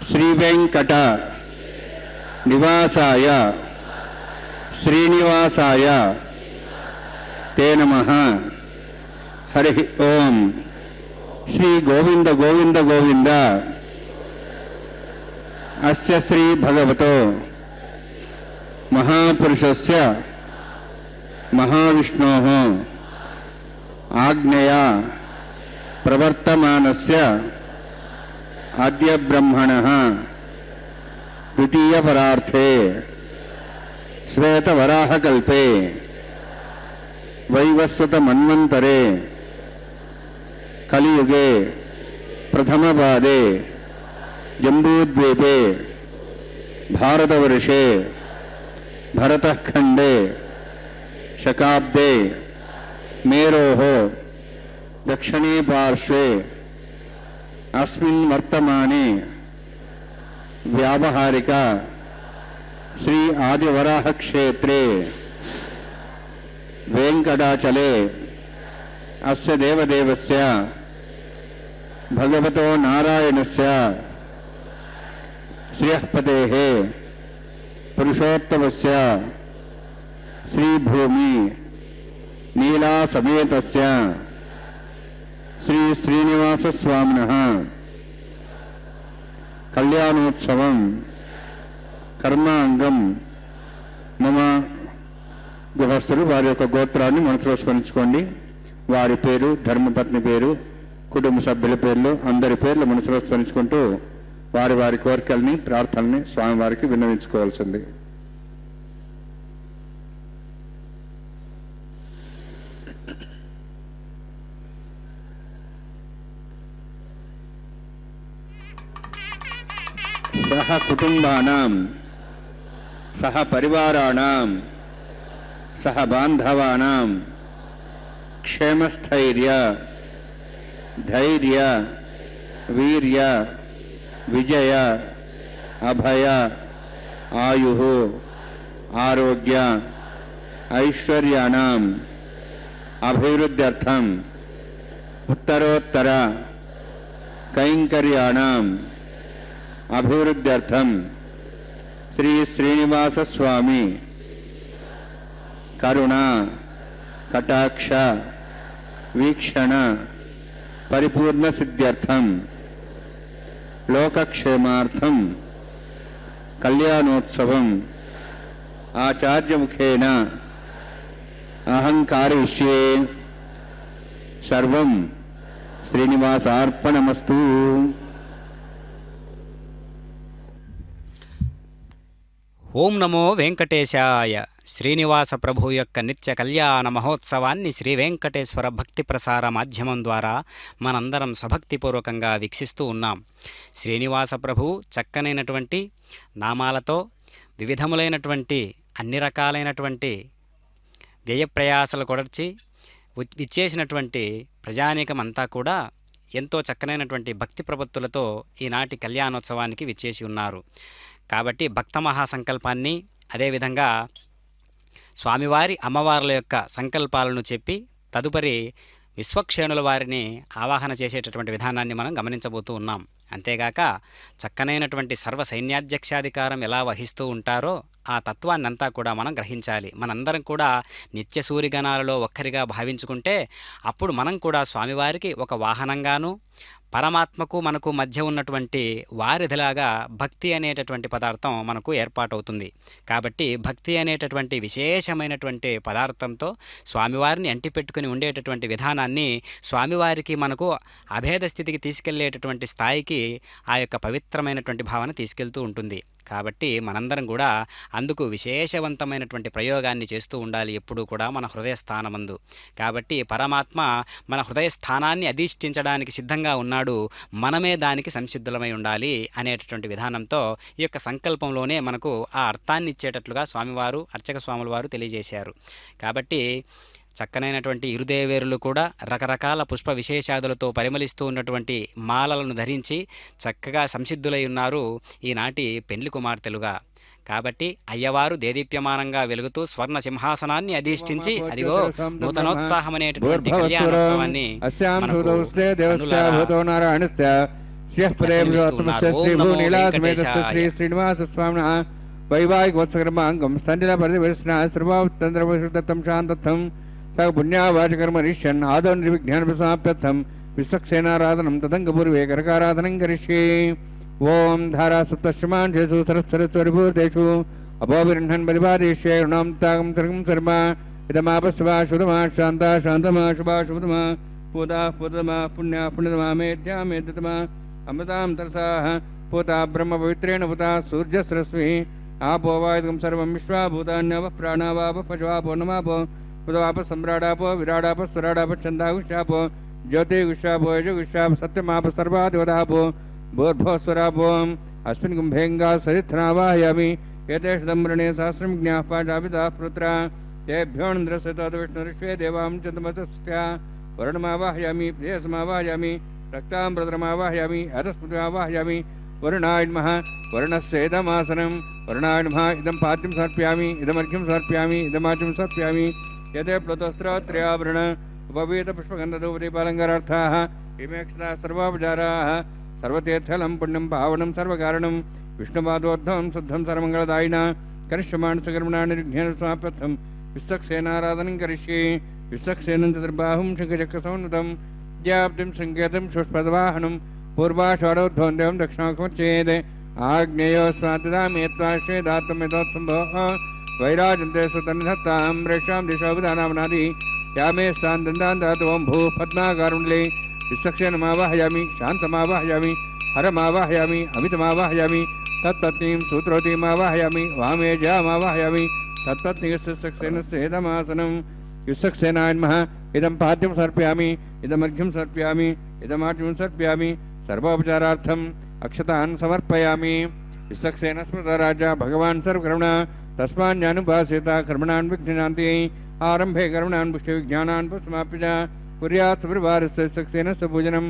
శ్రీవేంకట నివాసాయ శ్రీనివాసాయ తే నమః. హరి ఓం. శ్రీ గోవింద గోవింద గోవింద. అస్య శ్రీ భగవతో మహాపురుషస్య మహావిష్ణోః ఆజ్ఞయా ప్రవర్తమానస్య ఆద్య బ్రహ్మణః ద్వితీయ పరార్థే శ్వేతవరాహకల్పే వైవస్వత మన్వంతరే కలియుగే ప్రథమపాదే జంబూద్వీపే భారతవర్షే భరతఖండే శకాబ్దే మేరోః దక్షిణే పార్శ్వే అస్మిన్ వర్తమానే వ్యావహారిక శ్రీ ఆదివరాహ క్షేత్రే వెంకటాచలే అస్య దేవదేవస్య భగవతో నారాయణస్య శ్రియఃపతేః పురుషోత్తమస్య శ్రీభూమి నీలా సమేతస్య శ్రీ శ్రీనివాసస్వామినః కళ్యాణోత్సవం కర్మాంగం మమ. గృహస్థులు వారి యొక్క గోత్రాన్ని మనసులో స్మరించుకోండి. వారి పేరు, ధర్మపత్ని పేరు, కుటుంబ సభ్యుల పేర్లు, అందరి పేర్లు మనసులో స్మరించుకుంటూ వారి వారి కోరికల్ని, ప్రార్థనల్ని స్వామివారికి విన్నవించుకోవాల్సింది. సహ కుటుంబానాం సహ పరివారాణాం సహ బాంధవానాం క్షేమస్థైర్య ధైర్య వీర్య విజయ అభయ ఆయుః ఆరోగ్య ఐశ్వర్యాణం అభివృద్ధ్యర్థం ఉత్తరోత్తర కైంకర్యాణం అభివృద్ధ్యర్థం శ్రీ శ్రీనివాస స్వామి కరుణ కటాక్ష వీక్షణ పరిపూర్ణ సిద్ధ్యర్థం లోకక్షేమార్థం కళ్యాణోత్సవం ఆచార్యముఖేన అహం కారయిష్యే. సర్వం శ్రీనివాసార్పణమస్తు. ఓం నమో వెంకటేశాయ. శ్రీనివాస ప్రభు యొక్క నిత్య కళ్యాణ మహోత్సవాన్ని శ్రీ వెంకటేశ్వర భక్తి ప్రసార మాధ్యమం ద్వారా మనందరం సభక్తిపూర్వకంగా వీక్షిస్తూ ఉన్నాం. శ్రీనివాస ప్రభు చక్కనైనటువంటి నామాలతో వివిధములైనటువంటి అన్ని రకాలైనటువంటి వ్యయప్రయాసలు కొడర్చి విచ్చేసినటువంటి ప్రజానీకమంతా కూడా ఎంతో చక్కనైనటువంటి భక్తి ప్రపత్తులతో ఈనాటి కళ్యాణోత్సవానికి విచ్చేసి ఉన్నారు. కాబట్టి భక్త మహాసంకల్పాన్ని, అదేవిధంగా స్వామివారి అమ్మవార్ల యొక్క సంకల్పాలను చెప్పి తదుపరి విశ్వక్షేణుల వారిని ఆవాహన చేసేటటువంటి విధానాన్ని మనం గమనించబోతూ ఉన్నాం. అంతేగాక చక్కనైనటువంటి సర్వ సైన్యాధ్యక్షాధికారం ఎలా వహిస్తూ ఉంటారో ఆ తత్వాన్నంతా కూడా మనం గ్రహించాలి. మనందరం కూడా నిత్య సూర్యగణాలలో ఒక్కరిగా భావించుకుంటే అప్పుడు మనం కూడా స్వామివారికి ఒక వాహనంగాను, పరమాత్మకు మనకు మధ్య ఉన్నటువంటి వారిధిలాగా భక్తి అనేటటువంటి పదార్థం మనకు ఏర్పాటవుతుంది. కాబట్టి భక్తి అనేటటువంటి విశేషమైనటువంటి పదార్థంతో స్వామివారిని అంటిపెట్టుకుని ఉండేటటువంటి విధానాన్ని స్వామివారికి మనకు అభేద స్థితికి తీసుకెళ్లేటటువంటి స్థాయికి ఆ యొక్క పవిత్రమైనటువంటి భావన తీసుకెళ్తూ ఉంటుంది. కాబట్టి మనందరం కూడా అందుకు విశేషవంతమైనటువంటి ప్రయోగాన్ని చేస్తూ ఉండాలి ఎప్పుడూ కూడా మన హృదయ స్థానమందు. కాబట్టి పరమాత్మ మన హృదయ స్థానాన్ని అధిష్ఠించడానికి సిద్ధంగా ఉన్నాడు, మనమే దానికి సంసిద్ధులమై ఉండాలి అనేటటువంటి విధానంతో ఈ యొక్క సంకల్పంలోనే మనకు ఆ అర్థాన్ని ఇచ్చేటట్లుగా స్వామివారు, అర్చక స్వాముల వారు తెలియజేశారు. కాబట్టి చక్కనైనటువంటి ఇరుదేవేరులు కూడా రకరకాల పుష్ప విశేషాదులతో పరిమళిస్తూ ఉన్నటువంటి మాలలను ధరించి చక్కగా సంసిద్ధులై ఉన్నారు ఈనాటి పెండ్లి కుమార్తెలుగా. కాబట్టి అయ్యవారు దేదీప్యమానంగా వెలుగుతూ స్వర్ణ సింహాసనాన్ని అధిష్ఠించి అదిగో నూతనోత్సాహం అనేటటువంటి కళ్యాణోత్సవాన్ని దర్శనమిస్తున్నారు. ఓం నమో శ్రీభూనీలాసమేతస్య శ్రీ వెంకటేశాయ. శ్రీనివాస స్వామినః వైవాహికోత్సకర్మాంగం స్థండిలపరివేశన సర్వావతంద్రవశుద్ధం శాంతత్వం స పుణ్యావాచకర్మరిష్యన్ ఆదౌ నిర్విఘ్నాన్విసమాప్యర్థం విశ్వక్సేనారాధనం తదంగపూర్వే కరకారాధనం కరిష్యే. ఓం ధారాసుప్తశ్రమాంశేషు సరస్వరిభూతేషు అపోవిరుహన్ పరిపాదేశ్యే రుణాం తాగం సర్గం శర్మ ఇదమాపస్వా శుభమా శాంతా శాంతమా శుభా శుభతమా పూతా పూతమా పుణ్యా పుణ్యతమా మేధ్యా మేధ్యతమా అమృతాం తరసాః పూతా బ్రహ్మ పవిత్రేణ పూతా సూర్యస్రస్వి ఆపో వాయుగం సర్వం విశ్వాభూతాన్యవ ప్రాణావాప పశువాపో నమాపో ఉదవాప సమ్రాడాపో విరాడాప స్వరాడాప చందాగుష్యాపో జ్యోతిగుష్యాపో యజగుష్యాప సత్యమాప సర్వాదివదాపో భూర్భోస్వరాపో అస్మిన్ కుంభేంగా సరిత్నావాహయామి ఏతేషు దమ్రణే సహస్రం జ్ఞాః పాఠాపితాః పుత్రా తేభ్యోంద్రసతోత విష్ణురిష్వే దేవాం చంద్రమతస్త్యా వరుణమావాహయామి ప్రియసమావాహయామి రక్తాంబరద్రమావాహయామి అతస్మృతిమావాహయామి వరుణాయన్మః వరుణస్యేదమాసనం వరుణాయన్మః ఇదం పాద్యం సమర్పయామి ఇదమర్ఘ్యం సమర్పయామి ఇదమాచ్యం సమర్పయామి యతే ప్లుతస్త్రోత్రయాభరణ ఉపవీత పుష్పగంధధూపదీపాలంకారార్థాః ఇమేక్షతా సర్వోపచారాः సర్వతీర్థలం పుణ్యం పావనం సర్వకారణం విష్ణుపాదోద్ధవం శుద్ధం సర్వమంగళదాయిన కరిష్యమాణసకర్మణా నిర్ఘ్నేన సమాప్యర్థం విశ్వక్సేనారాధనం కరిష్యే. విశ్వక్సేనం చతుర్బాహుం శంఖచక్రసమన్వితం వ్యాప్తిం సంకేతం సుష్పదవాహనం పూర్వాషాఢోద్ధవం దేవం దక్షిణాముఖమర్చయేత్ ఆగ్నేయో స్వాతిదామేత్వాశ్వేదాత్మేతోత్సంభో వైరాజంతే సుతన్నిధత్తాం రేషాం దిశోభిధానామనాది యామే స్థాందందాందాత్ ఓం భూ పద్మాకారుణ్లే. విశ్వక్సేనమావాహయామి శాంతమావాహయామి హరమావాహయామి అమితమావాహయామి తత్పత్నీం సూత్రోతిమావాహయామి వామేజామావాహయామి తత్పత్నీయస్సేనస్యేదమాసనం. విశ్వక్సేనాయన్మః ఇదం పాద్యం సమర్పయామి ఇదమర్ఘ్యం సమర్పయామి ఇదమాచ్యం సమర్పయామి సర్వోపచారార్థం అక్షతాన్ సమర్పయామి. విశ్వక్సేన స్మృత రాజా భగవాన్ సర్వకర్మణ తస్మాన్యానుపాసేత కర్మణాన్ విఘ్నాంతి ఆరంభే కర్మణాన్ పుష్టి విజ్ఞానాన్ సమాప్య కుర్యాత్ సుపరివారస్య విశ్వక్సేనస్య పూజనం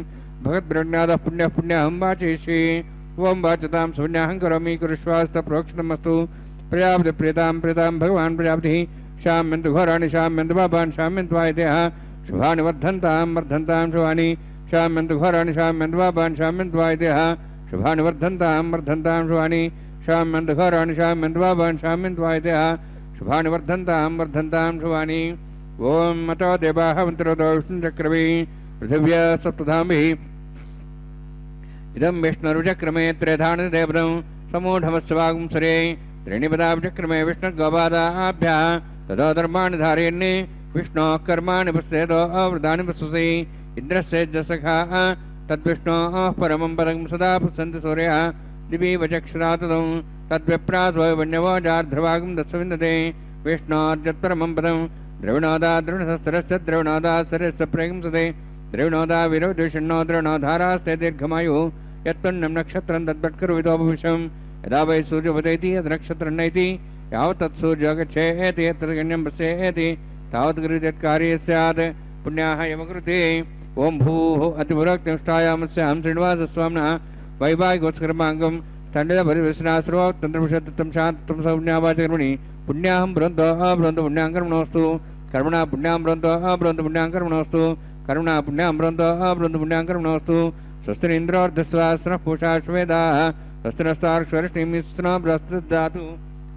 భగద్బ్రహ్మణాదః పుణ్యః పుణ్యహం వాచయిష్యే. ఓం వాచతాం సుపుణ్యాహం కరోమి కురుష్వాస్త ప్రోక్షితమస్తు. ప్రజాపతి ప్రీతాం ప్రీతాం భగవాన్ ప్రజాపతి శామ్యంతు ఘోరాణి శామ్యంతు పాపాన్ శామ్యంత్వాయతేః శుభాని వర్ధంతాం వర్ధంతాం శుభాని శామ్యంతు ఘోరాణి శామ్యంతు పాపాన్ శామ్యంత్వాయతేః శుభాని వర్ధంతాం వర్ధంతాం శుభాని శామ్యంతు ఘోరాణి శామ్యంతు పాపాన్ శామ్యంత్వాయతేః శుభాని వర్ధంతాం వర్ధంతాం శుభాని. ఓం మతో దేవాః మంత్రోతో విష్ణుచక్రవే పృథివ్యా సప్తధామిః ఇదం విష్ణుర్చక్రమే త్రేధానదేవతం సమూఢమస్వాగుంసరే త్రీణిపదాభిచక్రమే విష్ణుర్గోపాదాభ్యः తదో ధర్మాణి ధారయన్నే విష్ణోః కర్మాణి పశ్యేదో అవృతాని పశ్యసి ఇంద్రస్యేజ్జసఖాః తద్విష్ణోః పరమం పదం సదా పశ్యంతి సూర్యः దివీవ చక్షురాతదం తద్విప్రాసో వన్యవో జార్ధ్రవాగం దత్సవిందతే విష్ణోర్జత్పరమం పదం ద్రవిణోదా ద్రవిణశస్త్రస్య ద్రవిణోదా సరస్య ప్రహింసతే ద్రవిణోదా విరవద్విషణ్ణో ద్రవిణోధారాస్తే దీర్ఘమాయుः యత్పుణ్యం నక్షత్రం తద్భట్కరువిదోపవిశం యదా వై సూర్యోపదేతి యద్ నక్షత్రం నైతి యావత్ తత్సూర్యో గచ్ఛేతి యత్ గణ్యం పశ్యేతి తావత్ గృహ్యత్కార్యే స్యాత్ పుణ్యాః యమకృతే. ఓం భూః అతిపురోక్తిష్టాయామస్యాం శ్రీనివాసస్వామినః వైవాహికోత్సకర్మాంగం తండ్రిద పరివేశనాశ్రోతంత్రవిషత్తం శాంతం సౌజ్ఞావాచకర్మణి పుణ్యాహం బృందో బృందు పుణ్యాం కర్మణోస్తు కర్మణా పుణ్యాం బృందో బృందు పుణ్యాం కర్మణోస్తు కర్మణా పుణ్యాం బృందో బృందు పుణ్యాం కర్మణోస్తు. స్వస్తిరింద్రోర్ధస్వాస్త్రః పూషాశ్వేదాః స్వస్తినస్తార్క్ష్వరిష్ణీమిస్త్రో బృహస్పతిర్దదాతు.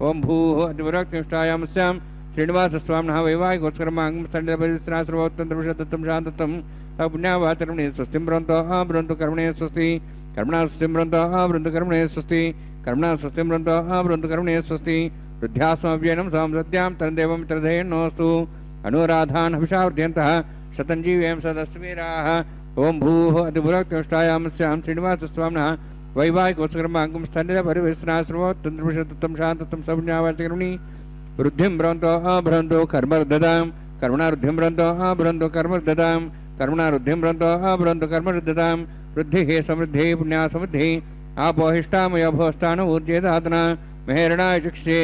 ఓం భూః అతిపురోక్తిష్టాయామస్యాం శ్రీనివాసస్వామినః వైవాహికోత్సకర్మాంగం తండ్రిద పరివేశనాశ్రోతంత్రవిషత్తం శాంతం పుణ్యావాచకర్మణి స్వస్తిం బృందో బృందు కర్మణే స్వస్తి కర్మణా స్వస్తిం బృందో బృందు కర్మణే స్వస్తి కర్మణా స్వస్తిం బృందో బృందు కర్మణే స్వస్తి. వృద్ధ్యాస్మవ్యేనం సంసద్యాం తన్దేవం మిత్రధేయన్నోస్తు అనురాధాన్ హవిషావర్ధ్యంతః శతంజీవేం సదస్వీరాः. ఓం భూః అతిపురోక్తిష్టాయామస్యాం శ్రీనివాసస్వామినః వైవాహికోత్సకర్మాంగం స్థండిద పరివేశనాశ్రోతంత్రవిషత్తం శాంతం సపుణ్యావాచకర్మణి వృద్ధిం భ్రంతో భ్రంతో కర్మరుద్ధతాం కర్మణారుద్ధిం భ్రంతో భ్రంతో కర్మరుద్ధతాం కర్మణారుద్ధిం భ్రంతో భ్రంతో కర్మరుద్ధతాం. వృద్ధిః సమృద్ధిः పుణ్యా సమృద్ధిः ఆపోహిష్టామయో భోస్తాన ఊర్జేదాతన మెహేరణాయ శిక్షే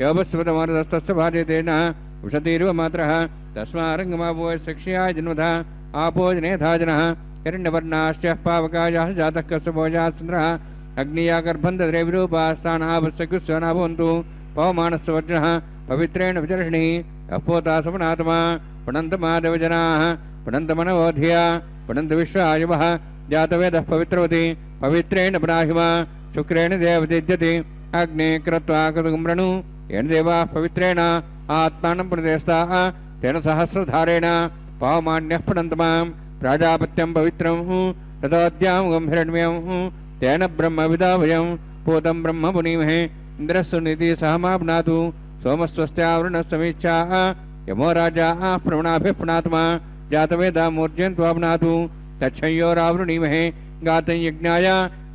యోపస్వతమరదస్తస్య భార్యతేన ఉషతీరివ మాత్రः తస్మారంగమాపో శిక్షయాయ జన్మధ ఆపోజనేధాజనः హిరణ్యవర్ణాశ్చ పావకాయాः జాతः కस्य భోజాశ్చంద్రः అగ్నియా గర్భంధరే విరూపాస్తానాభస్సకుస్వనాభవంతు పవమానస్య వజ్రः పవిత్రేణ విచర్షణిः అపోతా సమనాత్మా పుణంతమాదేవజనాः పుణంతమనవోధియా పుణంత విశ్వాయువः जातवेदः पवित्रवती पवित्रेण ब्राह्म शुक्रेण देवतीज्यति अग्ने कृत्वा कृतगुम्रणु येन देवाः पवित्रेण आत्मानं प्रदेस्ताः तेन सहस्रधारेण पावमान्यः पठन्तमां प्राजापत्यं पवित्रं ततोद्यां गम्भीरण्यं तेन ब्रह्मविदाभयं पूतं ब्रह्म पुनीमहे इन्द्रस्तु निधि सहमाप्नातु सोमस्वस्त्यावृणस्तमीच्छा यमो राजा प्रवणाभिः पुनात्मा जातवेदा मूर्जयन्त्वाप्नातु तच्छयोरावृणीमहे गातं यज्ञाय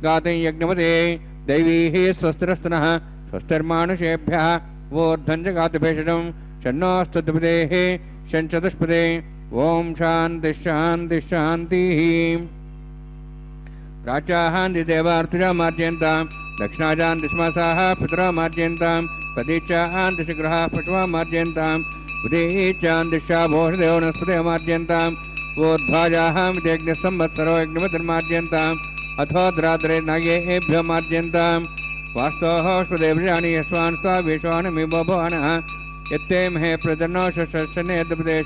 गातं यज्ञमते दैवीः स्वस्तिरस्तनः स्वस्तिर्मानुषेभ्यः वोर्ध्वं च गातुभेषजं षण्णोऽस्तुतिपदेः षण्चतुष्पदे ओम शांति शांति शांति। प्राचाहान्ति देवार्तुजा मार्जयन्तां दक्षिणाजान्ति स्मसाः पितरा मार्जयन्तां प्रतीचाहान्ति शिग्रहाः पशवः मार्जयन्तां उदीचान्ति शाभोषदेव वनस्पतयः मार्जयन्तां वोद्भाजाहां यज्ञसंवत्सरो यज्ञमतिर्मार्जयन्ताम् अथोद्रात्रे नागेभ्यो मार्जयन्तां वास्तोहोष्पदेवजानि यस्वान् स्वा विश्वानमि भवानः यत्ते महे प्रजनो शशनेदपदे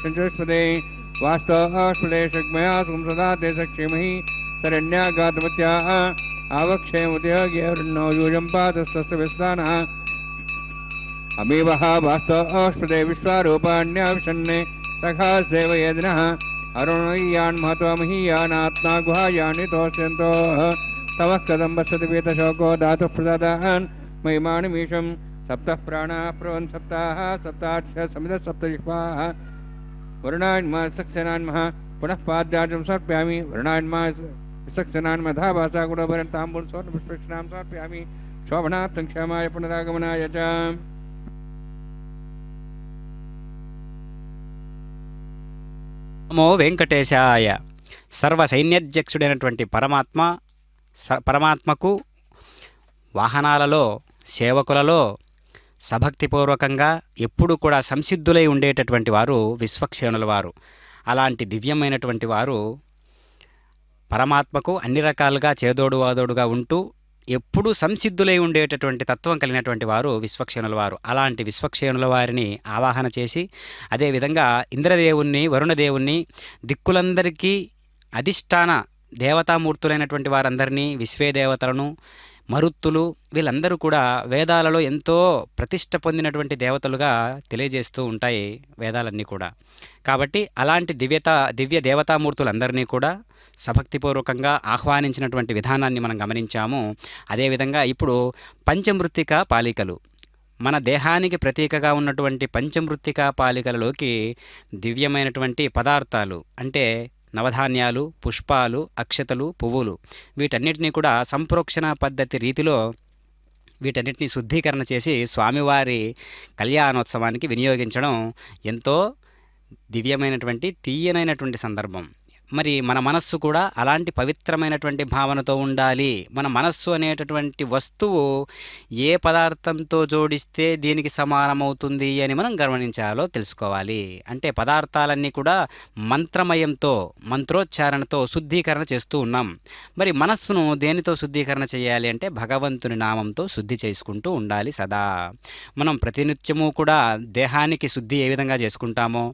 वास्तोष्पदे शग्मया सुंसदा ते सक्षेमहि शरण्यागातमत्याः आवक्षेमुद्योग्यवृन्नो यूजं पातस्तस्तविस्तानः अमीवः वास्तोष्पदे विश्वारूपाण्याविशन्ने सखा सेवयेदिनः अरुणय्यान् महत्वमहीयानात्मा गुहायानि तोष्यन्तोः तवः कदं वसति पीतशोको धातुः प्रददान् महिमानिमीशं सप्तः प्राणाः प्रवन् सप्ताः सप्ताक्षः समितः सप्तजिह्वाः वरुणान्मा सक्सेनान्मः पुनः पाद्याजं समर्पयामि वरुणान्मा सक्सेनान्मधा भाषा गुणभरन्ताम्बुल स्वर्णपुष्पक्षणां समर्पयामि शोभनार्थं क्षमाय पुनरागमनाय च। నమో వెంకటేశాయ. సర్వసైన్యాధ్యక్షుడైనటువంటి పరమాత్మకు వాహనాలలో సేవకులలో సభక్తిపూర్వకంగా ఎప్పుడు కూడా సంసిద్ధులై ఉండేటటువంటి వారు విశ్వక్షేణుల వారు. అలాంటి దివ్యమైనటువంటి వారు పరమాత్మకు అన్ని రకాలుగా చేదోడు వాదోడుగా ఉంటూ ఎప్పుడూ సంసిద్ధులై ఉండేటటువంటి తత్వం కలిగినటువంటి వారు విశ్వక్షేణుల వారు. అలాంటి విశ్వక్షేణుల వారిని ఆవాహన చేసి అదేవిధంగా ఇంద్రదేవుణ్ణి వరుణదేవుణ్ణి దిక్కులందరికీ అధిష్టాన దేవతామూర్తులైనటువంటి వారందరినీ విశ్వేదేవతలను మరుత్తులు వీళ్ళందరూ కూడా వేదాలలో ఎంతో ప్రతిష్ట పొందినటువంటి దేవతలుగా తెలియజేస్తూ ఉంటాయి వేదాలన్నీ కూడా. కాబట్టి అలాంటి దివ్య దేవతామూర్తులందరినీ కూడా సభక్తిపూర్వకంగా ఆహ్వానించినటువంటి విధానాన్ని మనం గమనించాము. అదేవిధంగా ఇప్పుడు పంచమృత్తికా పాలికలు, మన దేహానికి ప్రతీకగా ఉన్నటువంటి పంచమృత్తికా పాలికలలోకి దివ్యమైనటువంటి పదార్థాలు అంటే నవధాన్యాలు, పుష్పాలు, అక్షతలు, పువ్వులు వీటన్నిటినీ కూడా సంప్రోక్షణ పద్ధతి రీతిలో వీటన్నిటినీ శుద్ధీకరణ చేసి స్వామివారి కళ్యాణోత్సవానికి వినియోగించడం ఎంతో దివ్యమైనటువంటి తీయనైనటువంటి సందర్భం. మరి మన మనస్సు కూడా అలాంటి పవిత్రమైనటువంటి భావనతో ఉండాలి. మన మనస్సు అనేటటువంటి వస్తువు ఏ పదార్థంతో జోడిస్తే దీనికి సమానమవుతుంది అని మనం గమనించాలో తెలుసుకోవాలి. అంటే పదార్థాలన్నీ కూడా మంత్రమయంతో మంత్రోచ్చారణతో శుద్ధీకరణ చేస్తూ ఉన్నాం. మరి మనస్సును దేనితో శుద్ధీకరణ చేయాలి అంటే భగవంతుని నామంతో శుద్ధి చేసుకుంటూ ఉండాలి సదా. మనం ప్రతినిత్యము కూడా దేహానికి శుద్ధి ఏ విధంగా చేసుకుంటామో,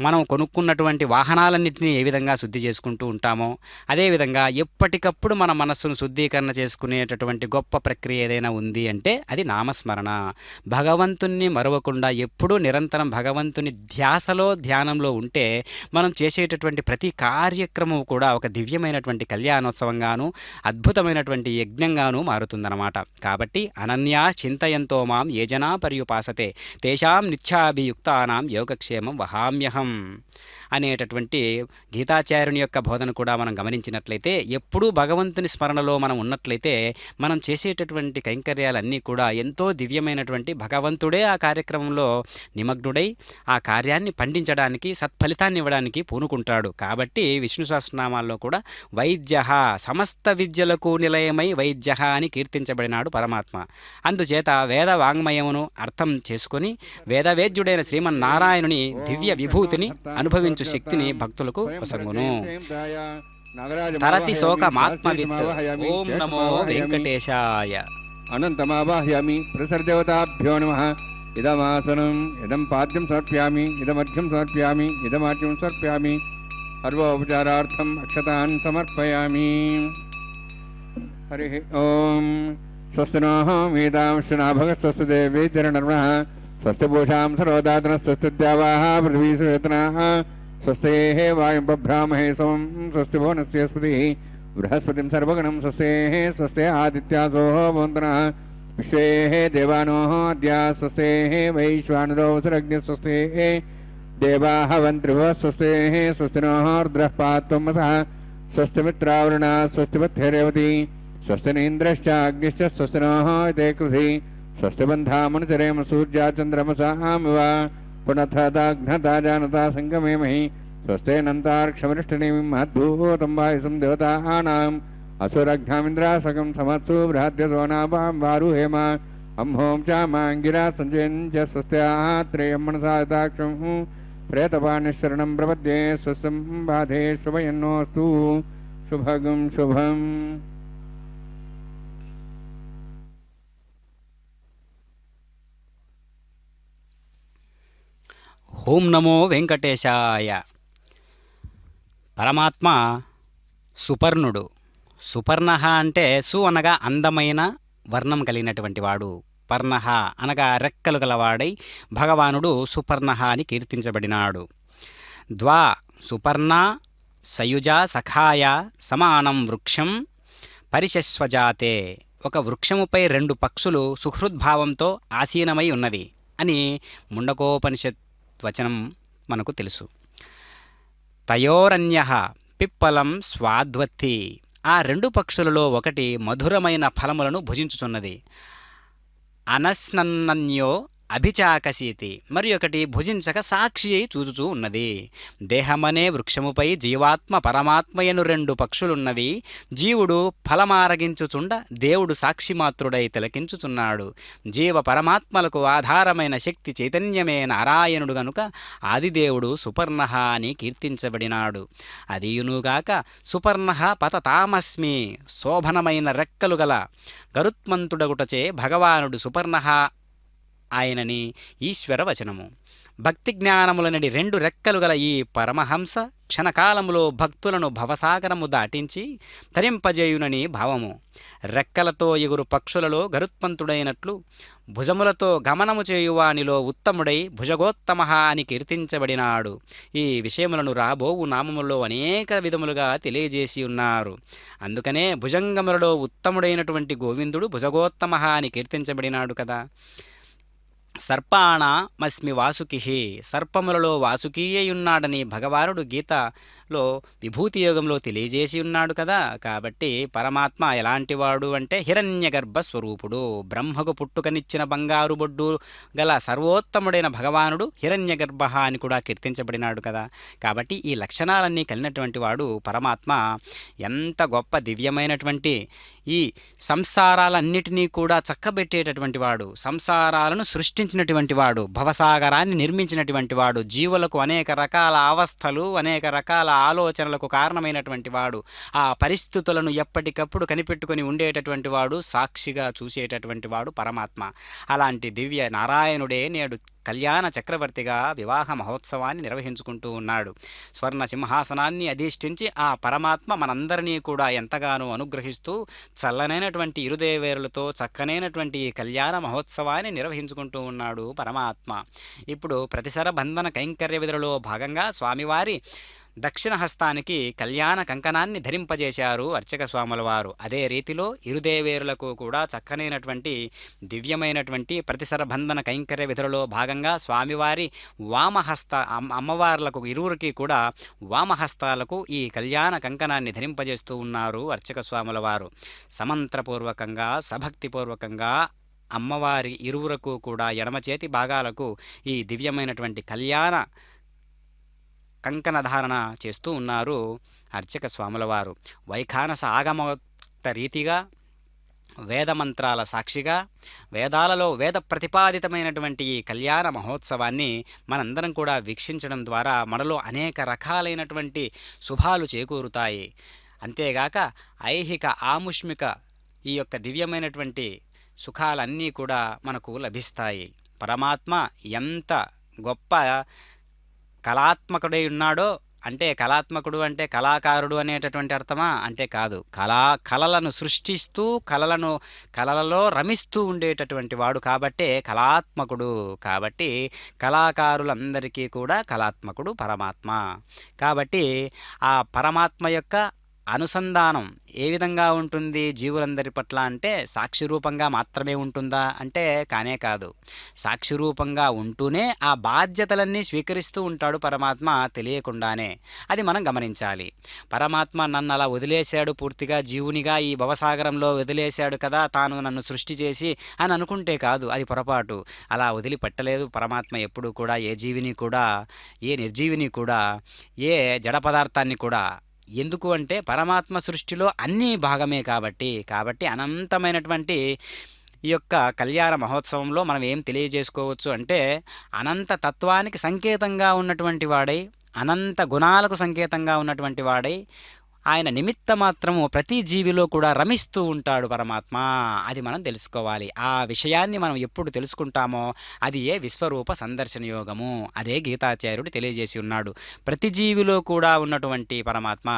మనం కొనుక్కున్నటువంటి వాహనాలన్నింటినీ ఏ విధంగా శుద్ధి చేసుకుంటూ ఉంటామో అదేవిధంగా ఎప్పటికప్పుడు మన మనస్సును శుద్ధీకరణ చేసుకునేటటువంటి గొప్ప ప్రక్రియ ఏదైనా ఉంది అంటే అది నామస్మరణ. భగవంతుణ్ణి మరవకుండా ఎప్పుడూ నిరంతరం భగవంతుని ధ్యానంలో ఉంటే మనం చేసేటటువంటి ప్రతి కార్యక్రమం కూడా ఒక దివ్యమైనటువంటి కళ్యాణోత్సవంగాను అద్భుతమైనటువంటి యజ్ఞంగాను మారుతుందన్నమాట. కాబట్టి అనన్యా చింతయంతో మాం ఏ జనా పర్యుపాసతే తేషాం నిత్యాభియుక్తానాం యోగక్షేమం వహామ్యహం అనేటటువంటి గీతాచార్యుని యొక్క బోధన కూడా మనం గమనించినట్లయితే ఎప్పుడూ భగవంతుని స్మరణలో మనం ఉన్నట్లయితే మనం చేసేటటువంటి కైంకర్యాలన్నీ కూడా ఎంతో దివ్యమైనటువంటి భగవంతుడే ఆ కార్యక్రమంలో నిమగ్నుడై ఆ కార్యాన్ని పండించడానికి సత్ఫలితాన్ని ఇవ్వడానికి పూనుకుంటాడు. కాబట్టి విష్ణు సహస్రనామాల్లో కూడా వైద్య సమస్త విద్యలకు నిలయమై వైద్య అని కీర్తించబడినాడు పరమాత్మ. అందుచేత వేద వాంగ్మయమును అర్థం చేసుకొని వేదవేద్యుడైన శ్రీమన్నారాయణుని దివ్య విభూతిని అనుభవించు శక్తిని భక్తులకు వసంగును. తరతి శోకమాత్మవిత్. ఓం నమో వెంకటేశాయ. అనంతమావాహ్యామి ప్రసరదేవతాభ్యో నమః. ఇదమాసనం ఇదం పాద్యం సమర్ప్యామి, ఇదమర్ఘ్యం సమర్ప్యామి, ఇదమాచ్యం సమర్ప్యామి. सर्वोपचारार्थम् अक्षतान् समर्पयामि। हरिः ओम्। स्वस्ति नः वेदांशनाभः स्वस्ति देवेतिर्नर्मः स्वस्ति पूषां सर्वदातनः स्वस्ति द्यावाः पृथिवी सुयतनाः स्वस्तेः वायुं बभ्रामहे सोमं स्वस्ति भुवनस्य स्पतिः बृहस्पतिं सर्वगणं स्वस्तेः स्वस्ते आदित्यासोः भवन्तनः विश्वेः देवानोः अद्या स्वस्तेः वैश्वानरो वसुरग्निः स्वस्तेः देवाः वन्त्रिभुवः स्वस्तेः स्वस्ति नः रुद्रः पात्वमसः स्वस्ति मित्रावरुणा स्वस्ति पथ्यरेवती स्वस्ति नीन्द्रश्च अग्निश्च स्वस्ति नः इते कृधि स्वस्ति बन्धामनुचरेम सूर्या चन्द्रमसामिव पुनथदाघ्नता जानता सङ्गमे महि स्वस्तेनन्तार्क्षमरिष्टनेमिं महद्भूतं वायुसं देवतानाम् असुरघ्नामिन्द्रासकं समत्सु बृहद्यसोनाभां वारुहेम अंहों च माङ्गिरा सञ्जयन् च स्वस्त्याः त्रेयं मनसा यथाक्षं प्रेतपानिशरणं प्रपद्ये स्वस्तं बाधे शुभयन्नोऽस्तु शुभगं शुभम्। ఓం నమో వెంకటేశాయ. పరమాత్మ సుపర్ణుడు. సుపర్ణః అంటే సు అనగా అందమైన వర్ణం కలిగినటువంటి వాడు, పర్ణః అనగా రెక్కలు గలవాడై భగవానుడు సుపర్ణః అని కీర్తించబడినాడు. ద్వా సుపర్ణ సయుజ సఖాయ సమానం వృక్షం పరిశస్వజాతే. ఒక వృక్షముపై రెండు పక్షులు సుహృద్భావంతో ఆసీనమై ఉన్నవి అని ముండకోపనిషత్ వచనం మనకు తెలుసు. తయోరన్యః పిప్పలం స్వాద్వత్తి. ఆ రెండు పక్షులలో ఒకటి మధురమైన ఫలములను భుజించుచున్నది. అనస్నన్నన్యో అభిచాకసీతి. మరి ఒకటి భుజించక సాక్షి అయి చూచుచూ ఉన్నది. దేహమనే వృక్షముపై జీవాత్మ పరమాత్మయను రెండు పక్షులున్నవి. జీవుడు ఫలమారగించుచుండ దేవుడు సాక్షిమాత్రుడై తిలకించుచున్నాడు. జీవ పరమాత్మలకు ఆధారమైన శక్తి చైతన్యమే నారాయణుడు గనుక ఆదిదేవుడు సుపర్ణః అని కీర్తించబడినాడు. అదియునుగాక సుపర్ణః పతతామస్మి. శోభనమైన రెక్కలు గల గరుత్మంతుడగుటచే భగవానుడు సుపర్ణః ఆయనని ఈశ్వర వచనము. భక్తి జ్ఞానములనడి రెండు రెక్కలు గల ఈ పరమహంస క్షణకాలములో భక్తులను భవసాగరము దాటించి తరింపజేయునని భావము. రెక్కలతో ఎగురు పక్షులలో గరుత్మంతుడైనట్లు భుజములతో గమనము చేయువానిలో ఉత్తముడై భుజగోత్తమః అని కీర్తించబడినాడు. ఈ విషయములను రాబోవు నామములలో అనేక విధములుగా తెలియజేసి ఉన్నారు. అందుకనే భుజంగములలో ఉత్తముడైనటువంటి గోవిందుడు భుజగోత్తమః అని కీర్తించబడినాడు కదా. సర్పాణమస్మి వాసుకిః. సర్పములలో వాసుకీయున్నాడని భగవానుడు గీతలో విభూతి యోగంలో తెలియజేసి ఉన్నాడు కదా. కాబట్టి పరమాత్మ ఎలాంటివాడు అంటే హిరణ్యగర్భ స్వరూపుడు. బ్రహ్మకు పుట్టుకనిచ్చిన బంగారు బొడ్డు గల సర్వోత్తముడైన భగవానుడు హిరణ్యగర్భ అని కూడా కీర్తించబడినాడు కదా. కాబట్టి ఈ లక్షణాలన్నీ కలిగినటువంటి వాడు పరమాత్మ. ఎంత గొప్ప దివ్యమైనటువంటి ఈ సంసారాలన్నిటినీ కూడా చక్కబెట్టేటటువంటి వాడు, సంసారాలను సృష్టించినటువంటి వాడు, భవసాగరాన్ని నిర్మించినటువంటి వాడు, జీవులకు అనేక రకాల అవస్థలు అనేక రకాల ఆలోచనలకు కారణమైనటువంటి వాడు, ఆ పరిస్థితులను ఎప్పటికప్పుడు కనిపెట్టుకొని ఉండేటటువంటి వాడు, సాక్షిగా చూసేటటువంటి వాడు పరమాత్మ. అలాంటి దివ్య నారాయణుడే నేడు కళ్యాణ చక్రవర్తిగా వివాహ మహోత్సవాన్ని నిర్వహించుకుంటూ ఉన్నాడు. స్వర్ణ సింహాసనాన్ని అధిష్ఠించి ఆ పరమాత్మ మనందరినీ కూడా ఎంతగానో అనుగ్రహిస్తూ చల్లనైనటువంటి ఇరుదేవేరులతో చక్కనైనటువంటి ఈ కళ్యాణ మహోత్సవాన్ని నిర్వహించుకుంటూ ఉన్నాడు పరమాత్మ. ఇప్పుడు ప్రతిసర బంధన కైంకర్య విధులలో భాగంగా స్వామివారి దక్షిణ హస్తానికి కళ్యాణ కంకణాన్ని ధరింపజేశారు అర్చక స్వాముల వారు. అదే రీతిలో ఇరుదేవేరులకు కూడా చక్కనైనటువంటి దివ్యమైనటువంటి ప్రతిసర బంధన కైంకర్య విధులలో భాగంగా స్వామివారి వామహస్త అమ్మవార్లకు ఇరువురికి కూడా వామహస్తాలకు ఈ కళ్యాణ కంకణాన్ని ధరింపజేస్తూ ఉన్నారు అర్చక స్వాముల వారు. సమంత్రపూర్వకంగా సభక్తిపూర్వకంగా అమ్మవారి ఇరువురకు కూడా ఎడమ చేతి భాగాలకు ఈ దివ్యమైనటువంటి కళ్యాణ కంకణ ధారణ చేస్తూ ఉన్నారు అర్చక స్వాముల వారు. వైఖానస ఆగమోక్త రీతిగా వేదమంత్రాల సాక్షిగా వేదాలలో వేద ప్రతిపాదితమైనటువంటి ఈ కళ్యాణ మహోత్సవాన్ని మనందరం కూడా వీక్షించడం ద్వారా మనలో అనేక రకాలైనటువంటి శుభాలు చేకూరుతాయి. అంతేగాక ఐహిక ఆముష్మిక ఈ యొక్క దివ్యమైనటువంటి సుఖాలన్నీ కూడా మనకు లభిస్తాయి. పరమాత్మ ఎంత గొప్ప కళాత్మకుడై ఉన్నాడో అంటే కళాత్మకుడు అంటే కళాకారుడు అనేటటువంటి అర్థమా అంటే కాదు. కళలను సృష్టిస్తూ కళలలో రమిస్తూ ఉండేటటువంటి వాడు కాబట్టే కళాత్మకుడు. కాబట్టి కళాకారులందరికీ కూడా కళాత్మకుడు పరమాత్మ. కాబట్టి ఆ పరమాత్మ యొక్క అనుసంధానం ఏ విధంగా ఉంటుంది జీవులందరి పట్ల అంటే సాక్షి రూపంగా మాత్రమే ఉంటుందా అంటే కానే కాదు. సాక్షి రూపంగా ఉంటూనే ఆ బాధ్యతలన్నీ స్వీకరిస్తూ ఉంటాడు పరమాత్మ తెలియకుండానే. అది మనం గమనించాలి. పరమాత్మ నన్ను అలా వదిలేశాడు, పూర్తిగా జీవునిగా ఈ భవసాగరంలో వదిలేశాడు కదా తాను నన్ను సృష్టి చేసి అని అనుకుంటే కాదు, అది పొరపాటు. అలా వదిలిపెట్టలేదు పరమాత్మ ఎప్పుడూ కూడా. ఏ జీవిని కూడా, ఏ నిర్జీవిని కూడా, ఏ జడ పదార్థాన్ని కూడా. ఎందుకు అంటే పరమాత్మ సృష్టిలో అన్నీ భాగమే కాబట్టి అనంతమైనటువంటి ఈ యొక్క కళ్యాణ మహోత్సవంలో మనం ఏం తెలియజేసుకోవచ్చు అంటే అనంత తత్వానికి సంకేతంగా ఉన్నటువంటి వాడై, అనంత గుణాలకు సంకేతంగా ఉన్నటువంటి వాడై, ఆయన నిమిత్త మాత్రము ప్రతి జీవిలో కూడా రమిస్తూ ఉంటాడు పరమాత్మ. అది మనం తెలుసుకోవాలి. ఆ విషయాన్ని మనం ఎప్పుడు తెలుసుకుంటామో అది ఏ విశ్వరూప సందర్శన యోగము. అదే గీతాచార్యుడు తెలియజేసి ఉన్నాడు. ప్రతి జీవిలో కూడా ఉన్నటువంటి పరమాత్మ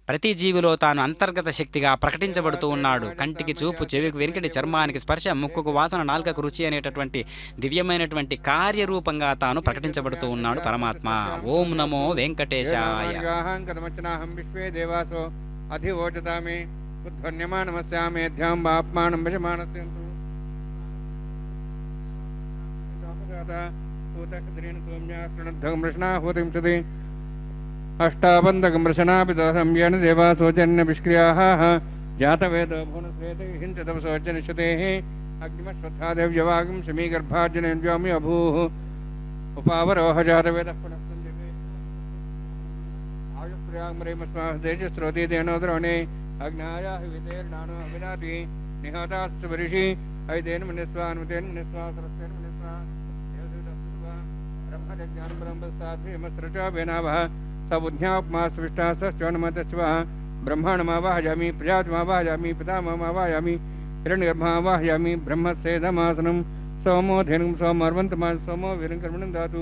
ప్రతి జీవిలో తాను అంతర్గత శక్తిగా ప్రకటించబడుతూ ఉన్నాడు. కంటికి చూపు, చెవికి వెనుకటి, చర్మానికి స్పర్శ, ముక్కుకు వాసన, నాలుకకు రుచి అనేటటువంటి దివ్యమైనటువంటి కార్యరూపంగా తాను ప్రకటించబడుతూ ఉన్నాడు పరమాత్మ. ఓం నమో వెంకటేశాయ. విశ్వే దేవాసో అధివోచతామే ఉద్ధ్వన్యమానమస్యామేధ్యాం బాప్మానం విషమానస్యంతు సౌమ్యాహూతింసతి అష్టాబంధకమృషనాపితసంయేన దేవాసోచన్యవిష్క్రియాः జాతవేదో భువనశ్వేతహింసతపసోచనిషతేః అగ్నిమశ్వత్థాదేవ్యవాగం సమీగర్భార్జనేంద్యోమి అభూః ఉపావరోహ జాతవేదః పునఃసంజతే ఆయుష్ప్రయామరేమస్మాదేజస్రోతీదేనోద్రోణే అగ్నాయాహి వితేర్నానో అవినాతి నిహతాస్సు వరిషి ఐదేన మనిస్వానుతేన మనిస్వాసరస్తేన మనిస్వా బ్రహ్మజ్ఞానం బ్రహ్మసాధ్యమస్త్రచావేనావః సబుద్ధ్యాప్మాస్విష్టాశ్చోన్మతస్వ బ్రహ్మాణమావాహయామి ప్రజాతిమావాహయామి పితామహమావాహయామి హిరణ్యగర్భమావాహయామి బ్రహ్మసేదమాసనం సోమోధేనం సోమర్వంతమా సోమో వీరంకర్మణం దాతు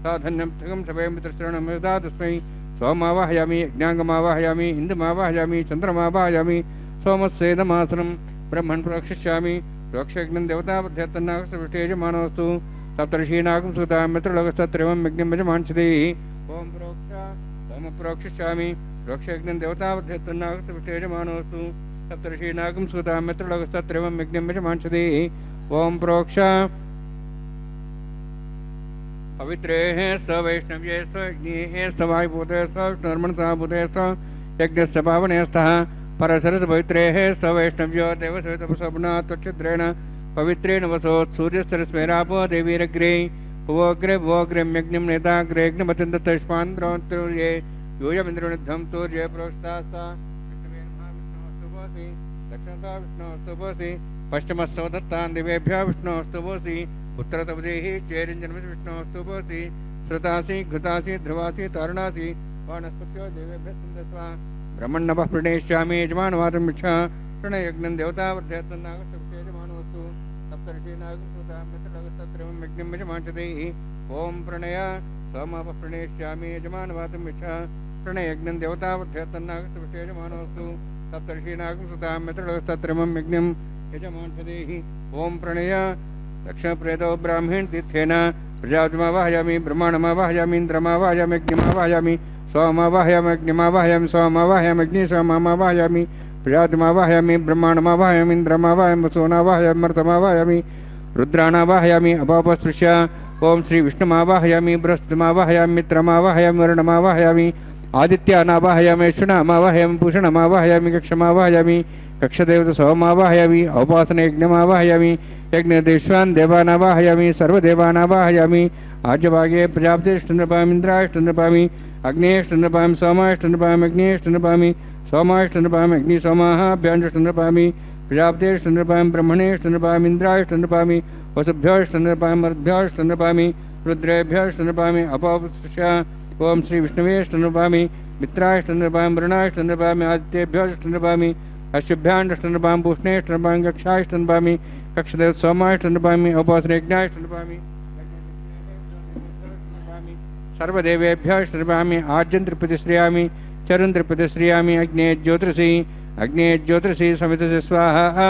సాధన్యం స్థగం సభయమిత్రశ్రవణం దాతుస్మై సోమావాహయామి యజ్ఞాంగమావాహయామి ఇందుమావాహయామి చంద్రమావాహయామి సోమస్సేదమాసనం బ్రహ్మణ్ ప్రోక్షిష్యామి ప్రోక్షయజ్ఞం దేవతాబుద్ధ్యత్తన్నాగస్తేజమానోస్తు సప్తర్షీనాగం సూతా మిత్రలోకస్తత్రేవం యజ్ఞం యజమాంసతి ఓం ప్రోక్ష ఓం ప్రోక్షిష్యామి ప్రోక్షయజ్ఞం దేవతాబుద్ధ్యత్తన్నాగస్తేజమానోస్తు సప్తర్షీనాగం సూతా మిత్రలోకస్తత్రేవం యజ్ఞం యజమాంసతి ఓం ప్రోక్ష పవిత్రేః స్థ వైష్ణవ్యే స్థ యజ్ఞే స్థ వాయుభూతే స్థ విష్ణుర్మణసాభూతే స్థ యజ్ఞస్య పావనే స్థః పరసరస పవిత్రేః స్థ వైష్ణవ్యో దేవసేతపసోపునా త్వచ్ఛిద్రేణ పవిత్రేణ వసోత్ సూర్యస్తరస్మేరాపో దేవీరగ్రే పువోగ్రే భువోగ్రం యజ్ఞం నేతాగ్రేగ్నమతిందతష్పాంద్రోంతూర్యే యూయమింద్రనిద్ధం తూర్యే ప్రోక్షితాస్త విష్ణవే నమః విష్ణోస్తు దక్షిణతా విష్ణోస్తు పశ్చిమస్సో దత్తాన్ దివేభ్యः విష్ణోస్తు ఉత్తరతపదేహి చేరింజన్మసి విష్ణోస్తు శృతాసి ఘృతాసి ధ్రువాసి తరుణాసి వానస్పత్యో దేవేభ్యः సందస్వ బ్రహ్మణ్ణపః ప్రణేష్యామి యజమానవాదం ఇచ్చా ప్రణయజ్ఞం దేవతావర్ధేతన్నాగస్తేజమానోస్తు సప్తర్షీనాగం సూతామిత్రలోకస్తత్రేవం యజ్ఞం యజమాంసతి ఓం ప్రణయ సోమాపః ప్రణేష్యామి యజమానవాదం ఇచ్చా ప్రణయజ్ఞం దేవతావర్ధేతన్నాగస్తేజమానోస్తు సప్తర్షీనాగం సూతామిత్రలోకస్తత్రేవం యజ్ఞం యజమాంసతి ఓం ప్రణయ దక్షిణప్రేతో బ్రాహ్మీణ తీర్థేన ప్రజాతిమావాహయామి బ్రహ్మాణమావాహయామి ఇంద్రమావాహయామి అగ్నిమావాహయామి సోమావాహయామి అగ్నిమావాహయామి సోమావాహయామి అగ్ని సోమావాహయామి ప్రజాతిమావాహయామి బ్రహ్మాణమావాహయామి ఇంద్రమావాహయామి సోనావాహయామి మృతమావాహయామి రుద్రాణావాహయామి అపాపస్పృశ్య ఓం శ్రీ విష్ణుమావాహయామి బృహస్పతిమావాహయామి మిత్రమావాహయామి వరుణమావాహయామి ఆదిత్యానావాహయామి అశ్వినామావాహయామి భూషణమావాహయామి కక్షమావాహయామి కక్షదేవత సోమావాహయామి ఔపాసన యజ్ఞమావాహయామి యజ్ఞదేశ్వాన్ దేవానావాహయామి సర్వదేవానావాహయామి ఆజ్యభాగే ప్రజాపతిష్ఠనృపామి ఇంద్రాష్ఠనృపామి అగ్నేష్ఠనృపామి సోమాష్ఠనృపామి అగ్నేష్ఠనృపామి సోమాష్ఠనృపామి అగ్ని సోమాభ్యాంష్ఠనృపామి ప్రజాపతిష్ఠనృపామి బ్రహ్మణేష్ఠనృపామి ఇంద్రాష్ఠనృపామి వసుభ్యోష్ఠనృపామి మరుద్భ్యోష్ఠనృపామి రుద్రేభ్యోష్ఠనృపామి అపాపస్య ఓం శ్రీ విష్ణవేష్ఠనృపామి మిత్రాష్ఠనృపామి వరుణాష్ఠనృపామి ఆదిత్యేభ్యోష్ఠనృపామి అశ్వభ్యాంష్ఠనృపామి భూష్ణేష్ఠనృపామి కక్షాష్ఠనృపామి కక్షదేవ సోమాష్ఠనృపామి ఔపాసన యజ్ఞాష్ఠనృపామి सर्वदेवेभ्यः श्रवामि आज्यं त्रिपतिश्रियामि चरुं त्रिपतिश्रियामि अग्ने ज्योतिषि समितस्य स्वाहा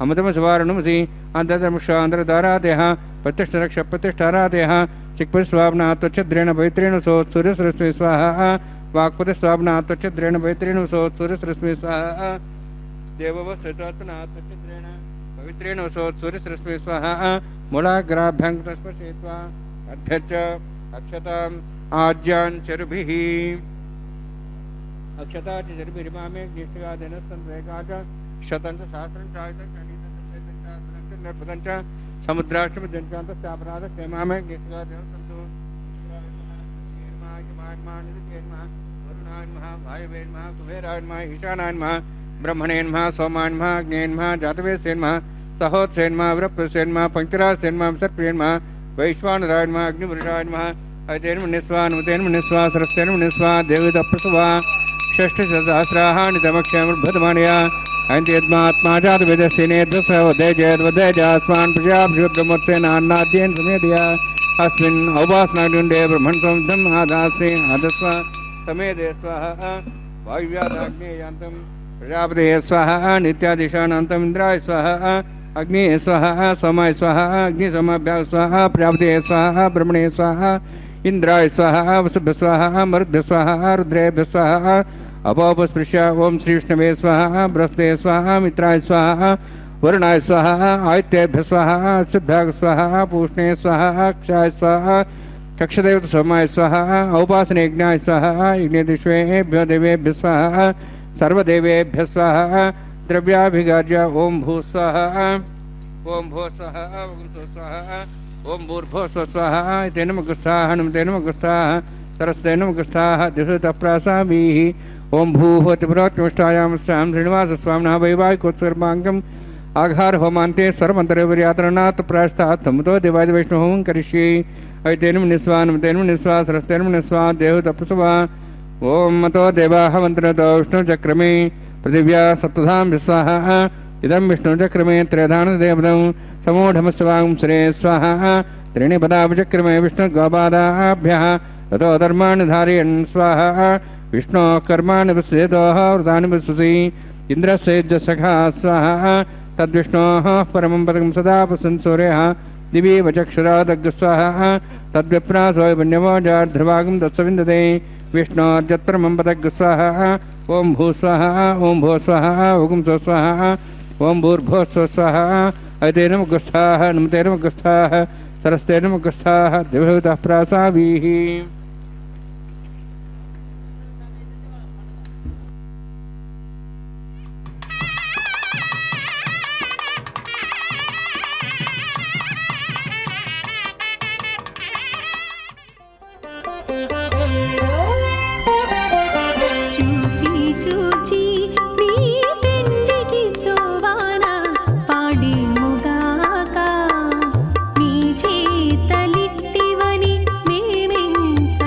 अमृतमसवारणमसि अन्तर्धर्मक्षान्तरधारादयः प्रतिष्ठरक्षप्रतिष्ठारादयः चिक्पतिस्वाप्ना त्वच्छद्रेण पवित्रेण सोत्सूर्यसरस्वती स्वाहा वाक्पतिस्वाप्ना त्वच्छद्रेण पवित्रेण सोत्सूर्यसरस्वती स्वाहा देववस्वतत्ना त्वच्छद्रेण पवित्रेण सोत्सूर्यसरस्वती स्वाहा मूलाग्राभ्यां तस्पर्शयित्वा अध्यच्च अक्षताम् आज्यान् चरुभिः अक्षता च चरुभिरिमामे ज्येष्ठगादिनस्तन्वेका च शतं च सहस्रं च आयुधं च नीतं च चैतं च अद्भुतं च निर्भुतं च समुद्राष्टमद्यञ्चान्तस्यापराधः क्षेमामे ज्येष्ठगादिनस्तन्तु वरुणाय नमः वायवे नमः कुबेराय नमः ईशानाय नमः ब्रह्मणे नमः सोमाय नमः अग्नेय नमः जातवेदसे नमः सहोत्से नमः वृप्रसे नमः पंक्तिरासे नमः सर्प्रिये नमः वैश्वानराय नमः अग्निपुरुषाय नमः अजैर्मनिस्वा नुमतेर्मनिस्वा सरस्तेर्मनिस्वा देवदप्रसवा षष्ठसहस्राणि तमक्षयमुद्भतमानया अन्त्यद्मात्मा जातवेदस्येनेद्वसवदयजयद्वदयजास्मान् प्रजाभ्युद्रमोत्सेनान्नाद्येन समेदया अस्मिन् औपासनाग्निण्डे ब्रह्मणसंस्थम् आदास्ये आदस्व समेदे स्वाहा वायुव्याधाग्नेयान्तं प्रजापतये स्वाहा नित्यादिशानान्तम् इन्द्राय स्वाहा अग्निये स्वाहा सोमाय स्वाहा अग्निसोमाभ्याः स्वाहा प्रजापतये स्वाहा ब्रह्मणे स्वाहा इंद्राय स्वाहा वसुभ्य स्वाहा मरुद्भ्य स्वाहा रुद्रेभ्य स्वाहा अपोपस्पृश्य ओं श्री विष्णवे स्वाहा बृहस्पते स्वाहा मित्राय स्वाहा वरुणाय स्वाहा आदित्येभ्य स्वाहा शुभ्याग स्वाहा पूष्णे स्वाहा क्षाय स्वाहा कक्षदेवत सोमाय स्वाहा औपासनेज्ञाय स्वाहा यज्ञदिष्वेभ्यो देवेभ्य स्वाहा सर्वदेवेभ्य स्वाहा द्रव्याभिगार्य ओं भू स्वाहा ओं भो स्वाहा ओं सो स्वाहा ओं भूर्भो स्वाहा तेन मुगुस्थाः हनुमते नमगुस्थाः सरस्ते नमगुस्थाः दिशतप्रासाभिः ओं भूः त्रिपुरात्मष्टायां स्यां श्रीनिवासस्वामिनः वैवाहिकोत्सर्माङ्गम् आघार होमान्ते सर्वमन्तरविर्यातरणात् प्रायस्तात् समुतो देवादि वैष्णवं करिष्ये ऐतेन निस्वा नमतेन निस्वा सरस्तेन निस्वा देवतपसवा ओं मतो देवाः मन्त्रतो विष्णुचक्रमे पृथिव्या सप्तधां विस्वाहा इदं विष्णुचक्रमे त्रयधानदेवदं समूढमस्वां श्रे स्वाहा त्रीणि पदाभिचक्रमे विष्णुगोपादाभ्यः ततो धर्माणि धारयन् स्वाहा विष्णो कर्माणि विश्वेदोः वृतानि विश्वसि इन्द्रस्य सखा स्वाहा तद्विष्णोः परमं पदं सदा पश्यन् सूर्यः दिवि वचक्षुरादग् स्वाहा तद्विप्रासो वन्यवोजार्ध्रभागं तत्सविन्दते विष्णोर्यत्परमं पदग् स्वाहा ओं भू स्वाहा ओं भो स्वाहा ओं सो स्वाहा ओं भूर्भो स्वाहा ऐते नमगुस्थाः नमते नमगुस्थाः सरस्ते नमगुस्थाः दिवहूतः प्रासाभिः చూచి మీ పెండికి సోవాన పాడిముగాక మీ చేతలిట్టివని మేమెంచ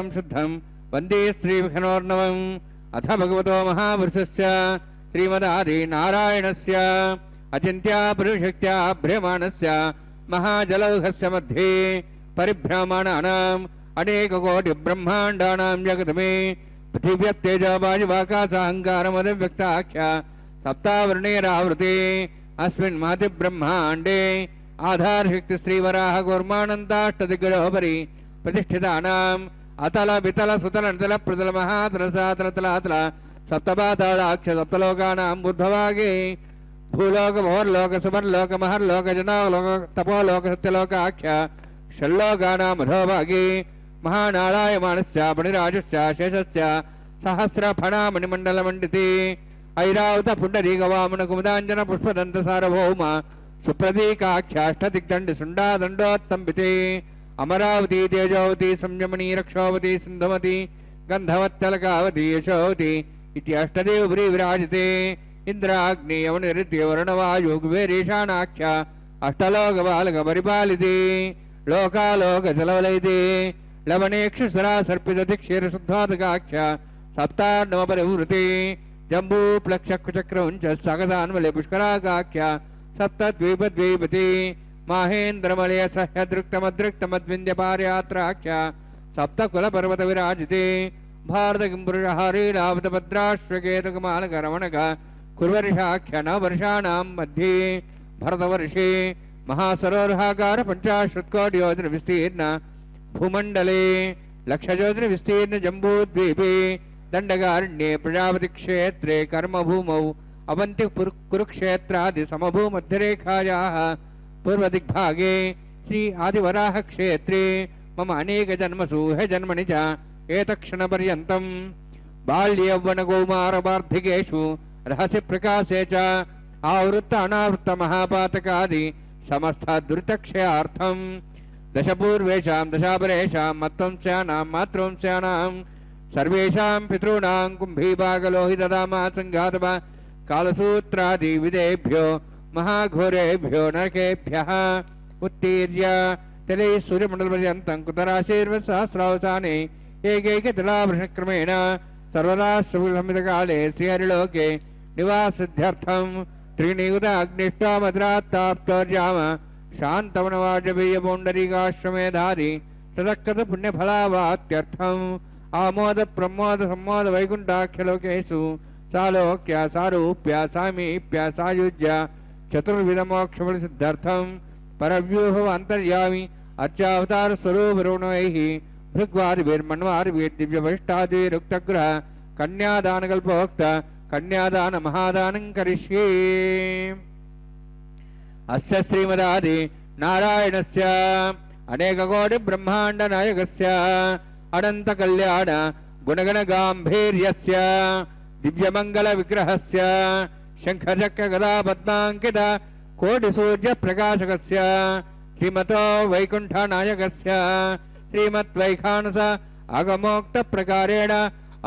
त्रयार्कं शुद्धं वन्दे श्रीविघ्नोर्णवम् अथ भगवतो महापुरुषस्य श्रीमदादिनारायणस्य अचिन्त्या पुरुषशक्त्या भ्रमणस्य महाजलौघस्य मध्ये परिभ्रमणानाम् अनेककोटिब्रह्माण्डानां जगतमे पृथिव्यत्तेजवायुवाकाशाहङ्कारमदव्यक्ताख्या सप्तावर्णेरावृते अस्मिन् महति ब्रह्माण्डे आधारशक्ति श्रीवराह कूर्मानन्ताष्टदिग्गजोपरि प्रतिष्ठितानाम् अतल वितल सुतल नितल प्रतल महातल सातल तलातल सप्तपातालाक्ष सप्तलोकानां बुद्धभागे भूलोक भोर्लोक सुवर्लोक महर्लोक जनालोक तपोलोक सत्यलोकाख्य षल्लोकानां अधोभागे महानारायमाणस्य मणिराजस्य शेषस्य सहस्रफणामणिमण्डलमण्डिते ऐरावत पुण्डरीकवामन कुमुदाञ्जन पुष्पदन्त सार्वभौम सुप्रतीकाख्याष्टदिग्दण्ड सुण्डादण्डोत्तम्बिते अमरावती तेजोवती संयमनी रक्षोवती सिन्धुमती गन्धवत्तलकावती यशोवती इति अष्टदेवपुरी विराजिते इंद्राग्नि यवनिरित्य वर्णवायु कुबेरेशानाख्य अष्टलोकबालकपरिपालिते लोकालोकजलवलयिते लवणेक्षुसरा सर्पितधिक्षीरशुद्धातकाख्य सप्तार्णवपरिवृते जम्बूप्लक्षकुचक्रमुञ्च सकसान्वले पुष्कराकाख्य सप्तद्वीपद्वीपति माहेन्द्रमलय सह्यदृक्तमदृक्तमद्विन्द्यपारयात्राख्य सप्तकुलपर्वतविराजिते भारतकिम्पुरुषहरीलावतभद्राश्वकेतकमालकरमणक कुर्वर्षाख्य नववर्षाणां मध्ये भरतवर्षे महासरोर्हाकार पञ्चाशत्कोटियोजनविस्तीर्ण भूमण्डले लक्षयोजनविस्तीर्ण जम्बूद्वीपे दण्डकारण्ये प्रजापतिक्षेत्रे कर्मभूमौ अवन्ति कुरुक्षेत्रादि समभूमध्यरेखायाः पूर्वदिग्भागे श्री आदिवराह क्षेत्रे मम अनेकजन्मसु ह जन्मनि च एतक्षणपर्यन्तं बाल्ययौवनकौमारवार्धिकेषु रहस्य प्रकाशे च आवृत्त अनावृत्त महापातकादि समस्त दुरितक्षयार्थं दशपूर्वेषां दशापरेषां मत्वंस्यानां मातृवंस्यानां सर्वेषां पितॄणां कुम्भीभागलोहितदामा सङ्घातवा कालसूत्रादि विदेभ्यो महाघोरेभ्यो नरकेभ्यः उत्तीर्य तले सूर्यमण्डलपर्यन्तं कुतराशीर्वसहस्रावसाने एकैकतिलावृषक्रमेण सर्वदा सुसंहितकाले श्रीहरिलोके निवासिद्ध्यर्थं त्रीणियुताग्निष्टामद्रात्ताप्तोर्याम शान्तवनवाजपेयपौण्डरीकाश्वमेधादि तदकृतपुण्यफलावात्यर्थम् आमोद प्रमोद सम्मोद वैकुण्ठाख्यलोकेषु सालोक्य सारूप्य सामीप्य सायुज्य चतुर्विधमोक्षफलसिद्ध्यर्थं परव्यूह अन्तर्यामि अर्चावतार स्वरूपरुणैः भृग्वादिभिर्मन्वादिभिर्दिव्यवैष्टादिरुक्तग्रह कन्यादानकल्पोक्त कन्यादान महादानं करिष्ये। अस्य श्रीमदादि नारायणस्य अनेककोटि ब्रह्मांड नायकस्य अनंत कल्याण गुणगण गांभीर्यस्य दिव्यमंगल विग्रहस्य शंखचक्र गदा पद्मांकित कोटि सूर्य प्रकाशकस्य श्रीमतो वैकुंठ नायकस्य श्रीमद्वैखानस आगमोक्त प्रकारेण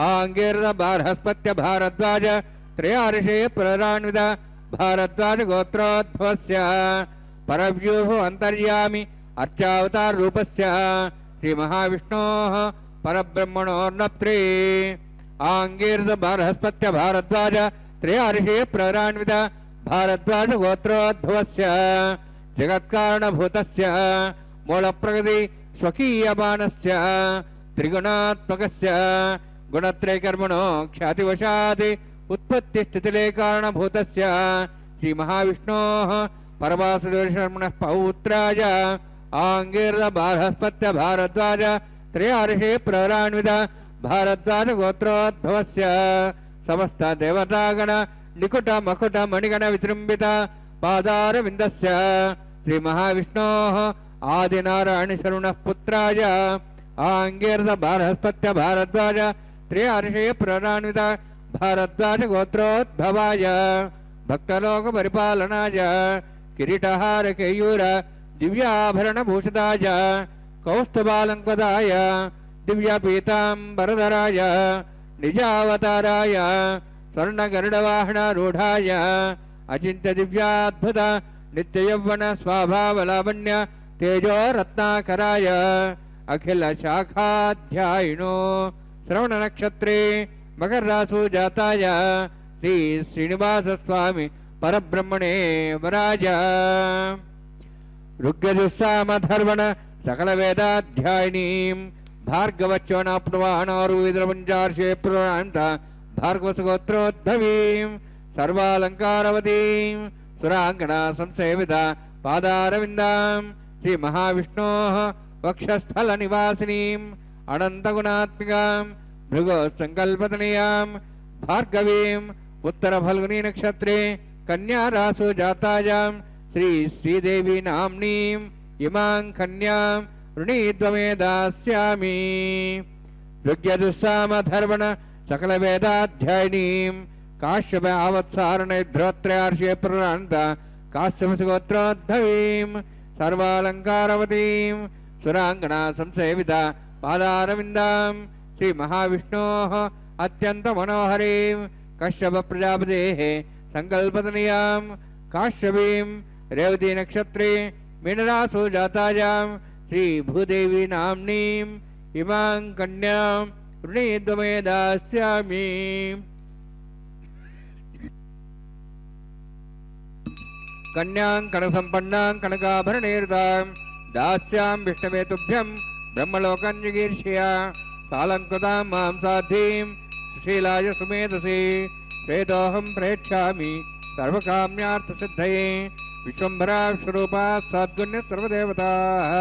आंगीर्द बारहस्पत्य भारद्वाज त्रयार्षे प्ररान्वित भारद्वाज गोत्रोद्भवस्य परव्यूह अंतर्यामि अर्चावतार रूपस्य श्री महाविष्णोः परब्रह्मणोर्नप्त्रे आंगीर्द बारहस्पत्य भारद्वाज त्रयार्षे प्ररान्वित भारद्वाज गोत्रोद्भवस्य जगत्कारणभूतस्य मूलप्रकृति स्वकीयमानस्य त्रिगुणात्मकस्य गुणत्रयकर्मणो ख्यातिवशात् उत्पत्तिस्थितिले कारणभूतस्य श्री महाविष्णोः परवासुदेवशर्मणः पौत्राय आंगीर्द बारहस्पत्य भारद्वाज त्रयार्षे प्ररान्वित भारद्वाज गोत्रोद्भवस्य समस्त देवतागण निकुट मकुट मणिगण विजृंभित पादारविन्दस्य श्री महाविष्णोः आदिनारायण शरणः पुत्राय आंगीर्द बारहस्पत्य भारद्वाज त्रयार्षे प्ररान्वित भारद्वाज गोत्रोद्भवाय भक्तलोक परिपालनाय किरीटहार केयूर दिव्याभरण भूषिताय कौस्तुभालंकृताय दिव्यपीतांबरधराय निजावताराय स्वर्णगरुडवाहनारूढाय अचिंत्य दिव्याद्भुत नित्ययौवन स्वाभावलावण्य तेजो रत्नाकराय अखिलशाखाध्यायिनो श्रवणनक्षत्रे मकररासु जाताय श्री श्रीनिवासस्वामी परब्रह्मणे वराज ऋग्यजुस्सामधर्वण सकलवेदाध्यायिनीं भार्गवच्चोनाप्नुवाणारुविद्रपुञ्जार्षे पुरान्त भार्गवसुगोत्रोद्भवीं सर्वालङ्कारवतीं सुराङ्गना संसेविता पादारविन्दां श्रीमहाविष्णोः वक्षस्थलनिवासिनीम् अनन्तगुणात्मिकां भृगोत्सङ्कल्पतनयां भार्गवीम् उत्तरफल्गुनी नक्षत्रे कन्यारासु जातायां श्री श्रीदेवी नाम्नीम् इमां कन्यां ऋणीद्वमे दास्यामि ऋग्यजुस्सामधर्वण सकलवेदाध्यायिनीं काश्यप आवत्सारणैर्ध्रोत्रयार्षे प्रणान्त काश्यपसुगोत्रोद्भवीं सर्वालङ्कारवतीं सुराङ्गना संसेविता पादारविन्दां श्रीमहाविष्णोः अत्यन्तमनोहरीं कश्यपप्रजापतेः सङ्कल्पतनयां काश्यपीं रेवती नक्षत्रे मीनरासु जातायां श्रीभूदेवी नाम्नीम् इमां कन्यां ऋणीद्वमे दास्यामि कन्यां कनकसम्पन्नां कनकाभरणैर्दां दास्यां विष्णवे तुभ्यं ब्रह्मलोकं जिगीर्षया सालङ्कृतां मां साध्वीं सुशीलाय सुमेधसे प्रेतोऽहं प्रेक्षामि सर्वकाम्यार्थसिद्धये विश्वम्भरा स्वरूपा सद्गुण्य सर्वदेवताः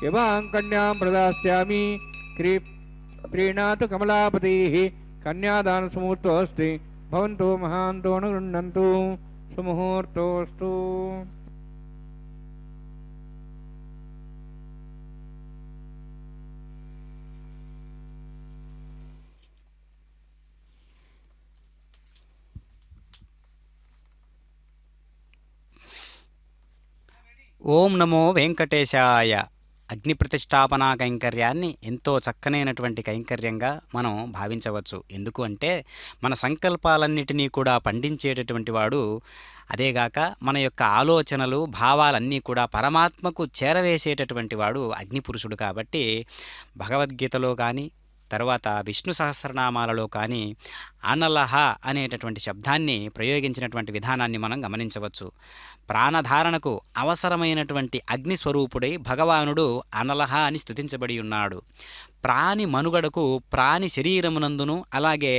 इमां कन्यां प्रदास्यामि प्रीणातु कमलापतिः कन्यादानसमुहूर्तोऽस्ति भवन्तु महान्तो न गृह्णन्तु सुमुहूर्तोऽस्तु ఓం నమో వెంకటేశాయ. అగ్ని ప్రతిష్టాపనా కైంకర్యాన్ని ఎంతో చక్కనైనటువంటి కైంకర్యంగా మనం భావించవచ్చు. ఎందుకు అంటే మన సంకల్పాలన్నిటినీ కూడా పండించేటటువంటి వాడు, అదేగాక మన యొక్క ఆలోచనలు భావాలన్నీ కూడా పరమాత్మకు చేరవేసేటటువంటి వాడు అగ్నిపురుషుడు. కాబట్టి భగవద్గీతలో కానీ తర్వాత విష్ణు సహస్రనామాలలో కానీ అనలహ అనేటటువంటి శబ్దాన్ని ప్రయోగించినటువంటి విధానాన్ని మనం గమనించవచ్చు. ప్రాణధారణకు అవసరమైనటువంటి అగ్నిస్వరూపుడై భగవానుడు అనలహ అని స్తుతించబడి ఉన్నాడు. ప్రాణి మనుగడకు ప్రాణి శరీరమునందును అలాగే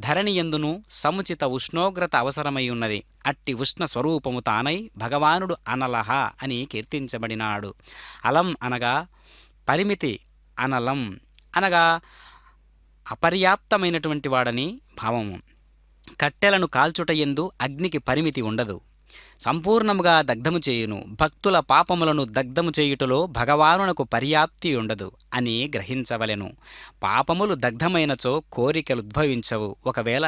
ధరణియందును సముచిత ఉష్ణోగ్రత అవసరమై ఉన్నది. అట్టి ఉష్ణ స్వరూపము తానై భగవానుడు అనలహ అని కీర్తించబడినాడు. అలం అనగా పరిమితి, అనలం అనగా అపర్యాప్తమైనటువంటి వాడని భావము. కట్టెలను కాల్చుటయందు అగ్నికి పరిమితి ఉండదు, సంపూర్ణముగా దగ్ధము చేయును. భక్తుల పాపములను దగ్ధము చేయుటలో భగవానునకు పర్యాప్తి ఉండదు అని గ్రహించవలెను. పాపములు దగ్ధమైనచో కోరికలు ఉద్భవించవు. ఒకవేళ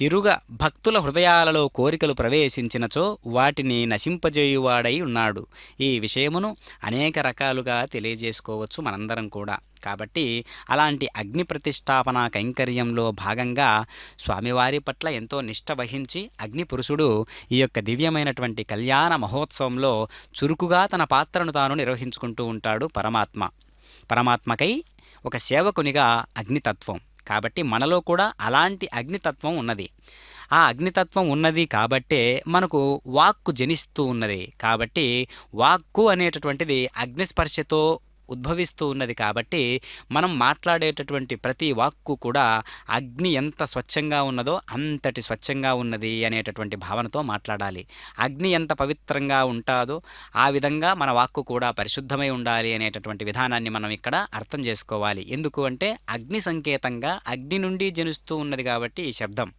తిరుగ భక్తుల హృదయాలలో కోరికలు ప్రవేశించినచో వాటిని నశింపజేయువాడై ఉన్నాడు. ఈ విషయమును అనేక రకాలుగా తెలియజేసుకోవచ్చు మనందరం కూడా. కాబట్టి అలాంటి అగ్ని ప్రతిష్టాపన కైంకర్యంలో భాగంగా స్వామివారి పట్ల ఎంతో నిష్ఠ వహించి అగ్నిపురుషుడు ఈ యొక్క దివ్యమైనటువంటి కళ్యాణ మహోత్సవంలో చురుకుగా తన పాత్రను తాను నిర్వహించుకుంటూ ఉంటాడు పరమాత్మకై ఒక సేవకునిగా అగ్నితత్వం. కాబట్టి మనలో కూడా అలాంటి అగ్నితత్వం ఉన్నది. ఆ అగ్నితత్వం ఉన్నది కాబట్టే మనకు వాక్కు జనిస్తూ ఉన్నది. కాబట్టి వాక్కు అనేటటువంటిది అగ్నిస్పర్శతో ఉద్భవిస్తూ ఉన్నది. కాబట్టి మనం మాట్లాడేటటువంటి ప్రతి వాక్కు కూడా అగ్ని ఎంత స్వచ్ఛంగా ఉన్నదో అంతటి స్వచ్ఛంగా ఉన్నది అనేటటువంటి భావనతో మాట్లాడాలి. అగ్ని ఎంత పవిత్రంగా ఉంటాదో ఆ విధంగా మన వాక్కు కూడా పరిశుద్ధమై ఉండాలి అనేటటువంటి విధానాన్ని మనం ఇక్కడ అర్థం చేసుకోవాలి. ఎందుకు అంటే అగ్ని సంకేతంగా అగ్ని నుండి జనిస్తూ ఉన్నది కాబట్టి ఈ శబ్దం.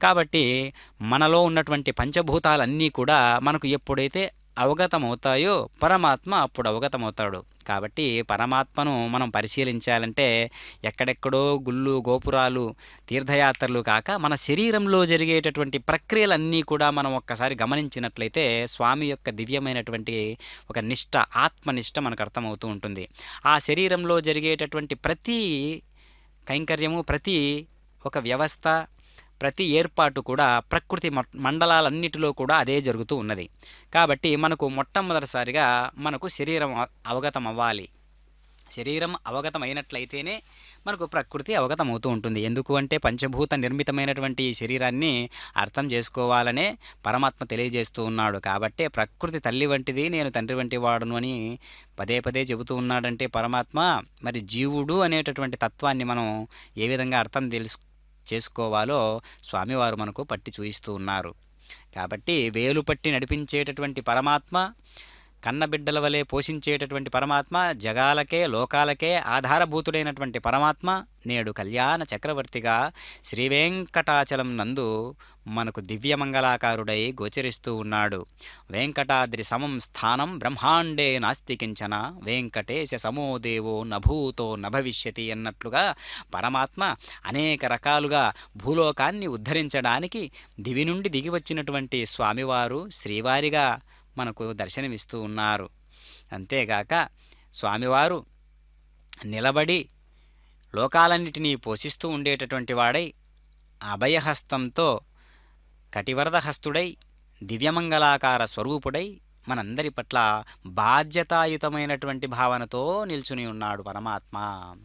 కాబట్టి మనలో ఉన్నటువంటి పంచభూతాలన్నీ కూడా మనకు ఎప్పుడైతే అవగతమవుతాయో పరమాత్మ అప్పుడు అవగతమవుతాడు. కాబట్టి పరమాత్మను మనం పరిశీలించాలంటే ఎక్కడెక్కడో గుళ్ళు గోపురాలు తీర్థయాత్రలు కాక మన శరీరంలో జరిగేటటువంటి ప్రక్రియలన్నీ కూడా మనం ఒక్కసారి గమనించినట్లయితే స్వామి యొక్క దివ్యమైనటువంటి ఒక నిష్ఠ, ఆత్మనిష్ట మనకు అర్థమవుతూ ఉంటుంది. ఆ శరీరంలో జరిగేటటువంటి ప్రతి కైంకర్యము, ప్రతి ఒక వ్యవస్థ, ప్రతి ఏర్పాటు కూడా ప్రకృతి మండలాలన్నిటిలో కూడా అదే జరుగుతూ ఉన్నది. కాబట్టి మనకు మొట్టమొదటిసారిగా మనకు శరీరం అవగతం అవ్వాలి. శరీరం అవగతమైనట్లయితేనే మనకు ప్రకృతి అవగతమవుతూ ఉంటుంది. ఎందుకు అంటే పంచభూత నిర్మితమైనటువంటి ఈ శరీరాన్ని అర్థం చేసుకోవాలనే పరమాత్మ తెలియజేస్తూ ఉన్నాడు. కాబట్టే ప్రకృతి తల్లి వంటిది, నేను తండ్రి వంటి వాడును అని పదే పదే చెబుతూ ఉన్నాడంటే పరమాత్మ, మరి జీవుడు అనేటటువంటి తత్వాన్ని మనం ఏ విధంగా అర్థం చేసుకోవాలో స్వామివారు మనకు పట్టి చూయిస్తూ ఉన్నారు. కాబట్టి వేలు పట్టి నడిపించేటటువంటి పరమాత్మ, కన్నబిడ్డల వలె పోషించేటటువంటి పరమాత్మ, జగాలకే లోకాలకే ఆధారభూతుడైనటువంటి పరమాత్మ నేడు కళ్యాణ చక్రవర్తిగా శ్రీవేంకటాచలం నందు మనకు దివ్యమంగళాకారుడై గోచరిస్తూ ఉన్నాడు. వెంకటాద్రి సమం స్థానం బ్రహ్మాండే నాస్తి కించన, వెంకటేశ సమో దేవో నభూతో నభవిష్యతి అన్నట్లుగా పరమాత్మ అనేక రకాలుగా భూలోకాన్ని ఉద్ధరించడానికి దివి నుండి దిగివచ్చినటువంటి స్వామివారు శ్రీవారిగా మనకు దర్శనమిస్తూ ఉన్నారు. అంతేగాక స్వామివారు నిలబడి లోకాలన్నిటినీ పోషిస్తూ ఉండేటటువంటి వాడై అభయహస్తంతో కటివరదహస్తుడై దివ్యమంగళాకార స్వరూపుడై మనందరి పట్ల బాధ్యతాయుతమైనటువంటి భావనతో నిల్చుని ఉన్నాడు పరమాత్మ.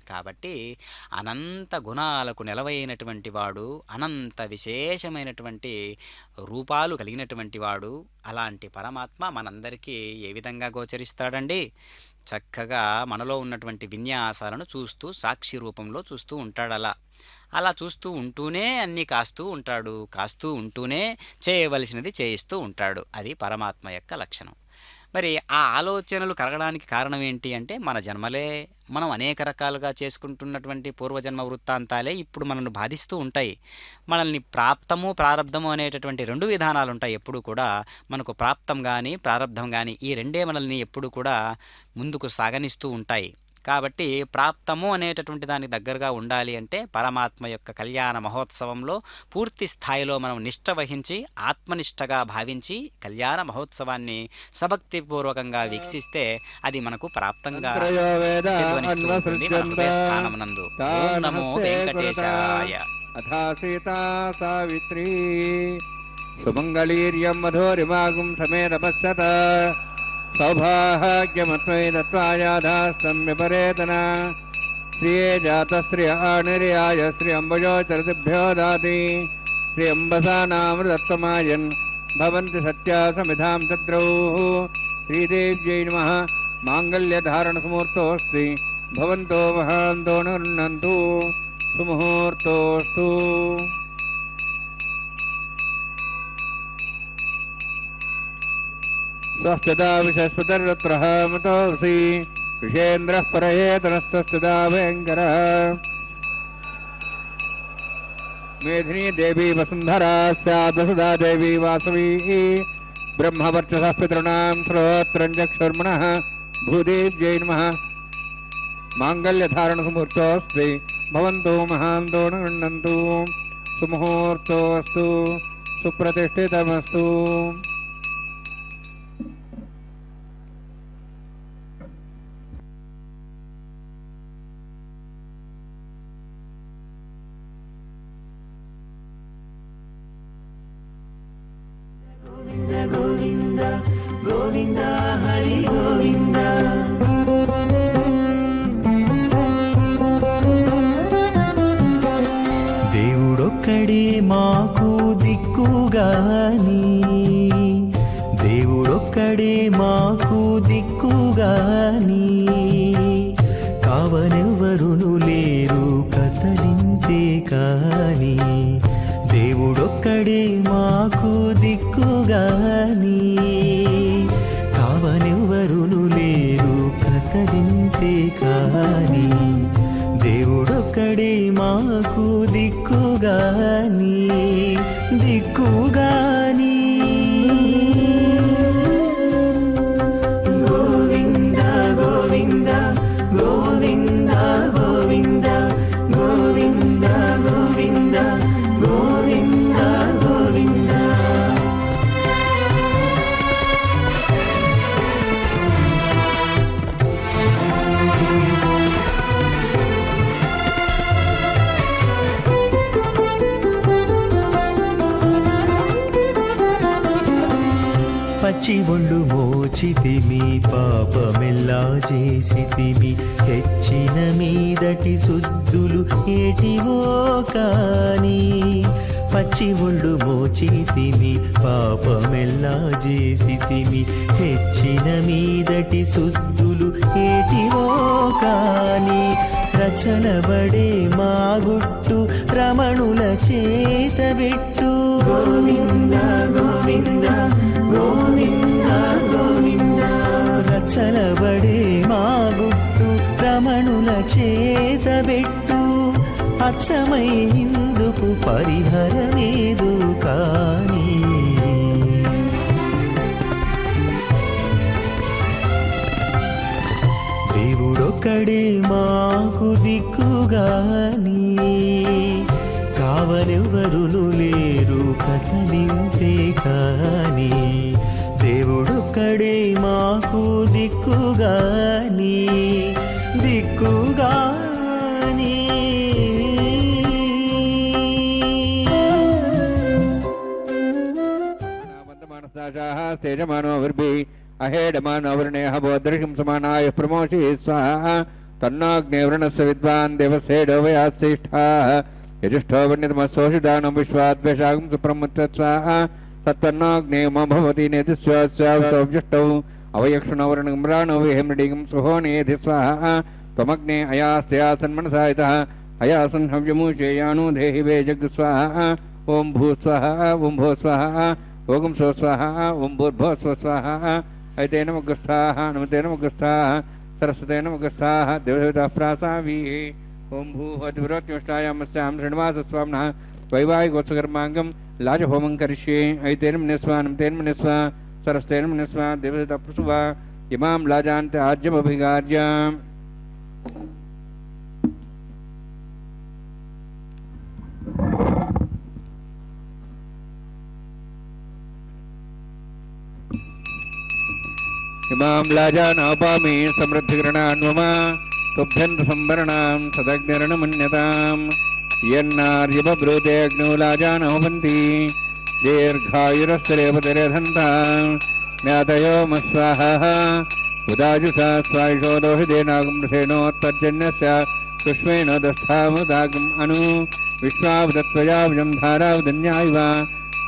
కాబట్టి అనంత గుణాలకు నెలవైనటువంటి వాడు, అనంత విశేషమైనటువంటి రూపాలు కలిగినటువంటి వాడు. అలాంటి పరమాత్మ మనందరికీ ఏ విధంగా గోచరిస్తాడండి? చక్కగా మనలో ఉన్నటువంటి విన్యాసాలను చూస్తూ సాక్షి రూపంలో చూస్తూ ఉంటాడు. అలా చూస్తూ ఉంటూనే అన్నీ కాస్తూ ఉంటాడు, కాస్తూ ఉంటూనే చేయవలసినది చేయిస్తూ ఉంటాడు. అది పరమాత్మ యొక్క లక్షణం. మరి ఆ ఆలోచనలు కలగడానికి కారణం ఏంటి అంటే మన జన్మలే, మనం అనేక రకాలుగా చేసుకుంటున్నటువంటి పూర్వజన్మ వృత్తాంతాలే ఇప్పుడు మనల్ని బాధిస్తూ ఉంటాయి. మనల్ని ప్రాప్తము ప్రారబ్ధము అనేటటువంటి రెండు విధానాలు ఉంటాయి. ఎప్పుడు కూడా మనకు ప్రాప్తం కానీ ప్రారబ్ధం కానీ ఈ రెండే మనల్ని ఎప్పుడు కూడా ముందుకు సాగనిస్తూ ఉంటాయి. కాబట్టి ప్రాప్తము అనేటటువంటి దానికి దగ్గరగా ఉండాలి అంటే పరమాత్మ యొక్క కళ్యాణ మహోత్సవంలో పూర్తి స్థాయిలో మనం నిష్ఠ వహించి ఆత్మనిష్టగా భావించి కళ్యాణ మహోత్సవాన్ని సభక్తిపూర్వకంగా వీక్షిస్తే అది మనకు ప్రాప్తంగా ధ్వనిస్తూ ఉంటుంది మన హృదయస్థానమునందు. ఓం నమో వెంకటేశాయ. అథా సీతా సావిత్రీ సుమంగళీర్యం మధోరిమాగుం సమేతపశ్యత సౌభాగ్యమత్వై దత్వాయాధాస్తం విపరేతన శ్రియే జాతశ్రియ నిర్యాయ శ్రీ అంబజోచరతిభ్యో దాతి శ్రీ అంబసానామృతత్వమాయన్ భవంతి సత్యా సమిధాం తద్రౌః. శ్రీదేవ్యై నమః. మాంగళ్యధారణసుముహూర్తోऽस्ति భవంతో మహాంతో గృహ్ణन्तు. సుముహూర్తోऽस्तु. స్వస్తిదా విశస్పతిర్వత్రః మతోऽసి ఋషేంద్రః పరయేతనస్వస్తిదా భయంకరः. మేధినీ దేవీ వసుంధరా స్యాద్ వసుదా దేవీ వాసవీ బ్రహ్మవర్చసః పితॄణాం శ్రోత్రం చక్షుర్మణః. భూదేవ్యై నమః. మాంగళ్యధారణసుముహూర్తోऽस्ति భవంతో మహాంతో గృహ్ణन्तు. సుముహూర్తోऽस्तु. సుప్రతిష్ఠితమస్తు. దేవుడొక్కడే మాకు దిక్కుగాని, దేవుడొక్కడే మాకు దిక్కుగాని, కావనెవ్వరును లేరు కతలింతే కాని. దేవుడొక్కడే మాకు దిక్కుగాని, కావనెవ్వరును లేరు కతలింతే కాని. దేవుడొక్కడే మాకు దిక్కుగాని, దిక్కుగాని. గోవింద గోవింద గోవింద గోవింద గోవింద గోవింద గోవింద గోవింద. పచ్చి ఒళ్ళు మోచి మోచితిమి పాపమెల్లా చేసితిమి హెచ్చిన మీదటి శుద్ధులు ఏటివో కాని పచ్చి ఒళ్ళు మోచితిమి పాపమెల్లా చేసితిమి హెచ్చిన మీదటి శుద్ధులు ఏటివో కాని రచనబడే మా గుట్టు రమణుల చేతబెట్టు గోవింద గోవింద గోవింద గోవింద రచనబడే మా గుట్టు రమణుల చేతబెట్టు అచ్చమై ఇందుకు పరిహరమేదు కాని దేవుడొక్కడే మాకు దిక్కుగాని కావనెవ్వరును లేరు కథలింతే కాని దేవుడొక్కడే మాకు దిక్కుగాని దిక్కుగాని తేజమానోభిర్భి అహేడమానోవర్ణేహ బోధృషిం సమానాయ ప్రమోషి స్వాహ తన్నాగ్నేవృణస్య విద్వాన్ దేవసేడో వయాశ్రేష్ఠాః యజుష్టో వర్ణితమశోషిదానం విశ్వాద్వేషాగం సుప్రముత్త స్వాహ తత్తన్నాగ్నేమ భవతి నేతిస్వాస్యావసౌజష్టౌ అవయక్షుణవర్ణం రాణో విహేమృడిగం సుహోనేధి స్వాహ త్వమగ్నే అయాస్తయాసన్మనసాయితః అయాసన్ హవ్యమూషేయాను దేహి వేజగ్ స్వాహ ఓం భూ స్వాహ ఓం భూ స్వాహ ఓం సో స్వాహ ఓం భూర్భో స్వ స్వాహ ఐతే నమగ్రస్థాః నమతే నమగ్రస్థాః సరస్వతే నమగ్రస్థాః దేవదేవతాః ప్రాసావి ఓం భూః అతివ్రోత్యుష్టాయామస్యాం శ్రీనివాసస్వామినః వైవాహికోత్సకర్మాంగం లాజహోమం కరిష్యే ఐతే నమనిస్వా నమతే నమనిస్వా సరస్వతే నమనిస్వా దేవదేవతాః ప్రసువా ఇమాం లాజాంత ఆజ్యమభిగార్య ఇమాం లాజానాపామి సమృద్ధిగ్రణాన్వమ తుభ్యంత సంవరణాం సదగ్నిరణమన్యతాం యన్నార్యబ్రూతే అగ్నో లాజానోపంతి దీర్ఘాయురస్తరేపతిరేధంతాం జ్ఞాతయో మస్వాహ ఉదాజుషా స్వాయుషోదోహిదేనాగం రసేనోత్తర్జన్యస్య సుష్మేణోదస్థాముదాగం అను విశ్వావదత్వయాభుజం ధారావదన్యాయివ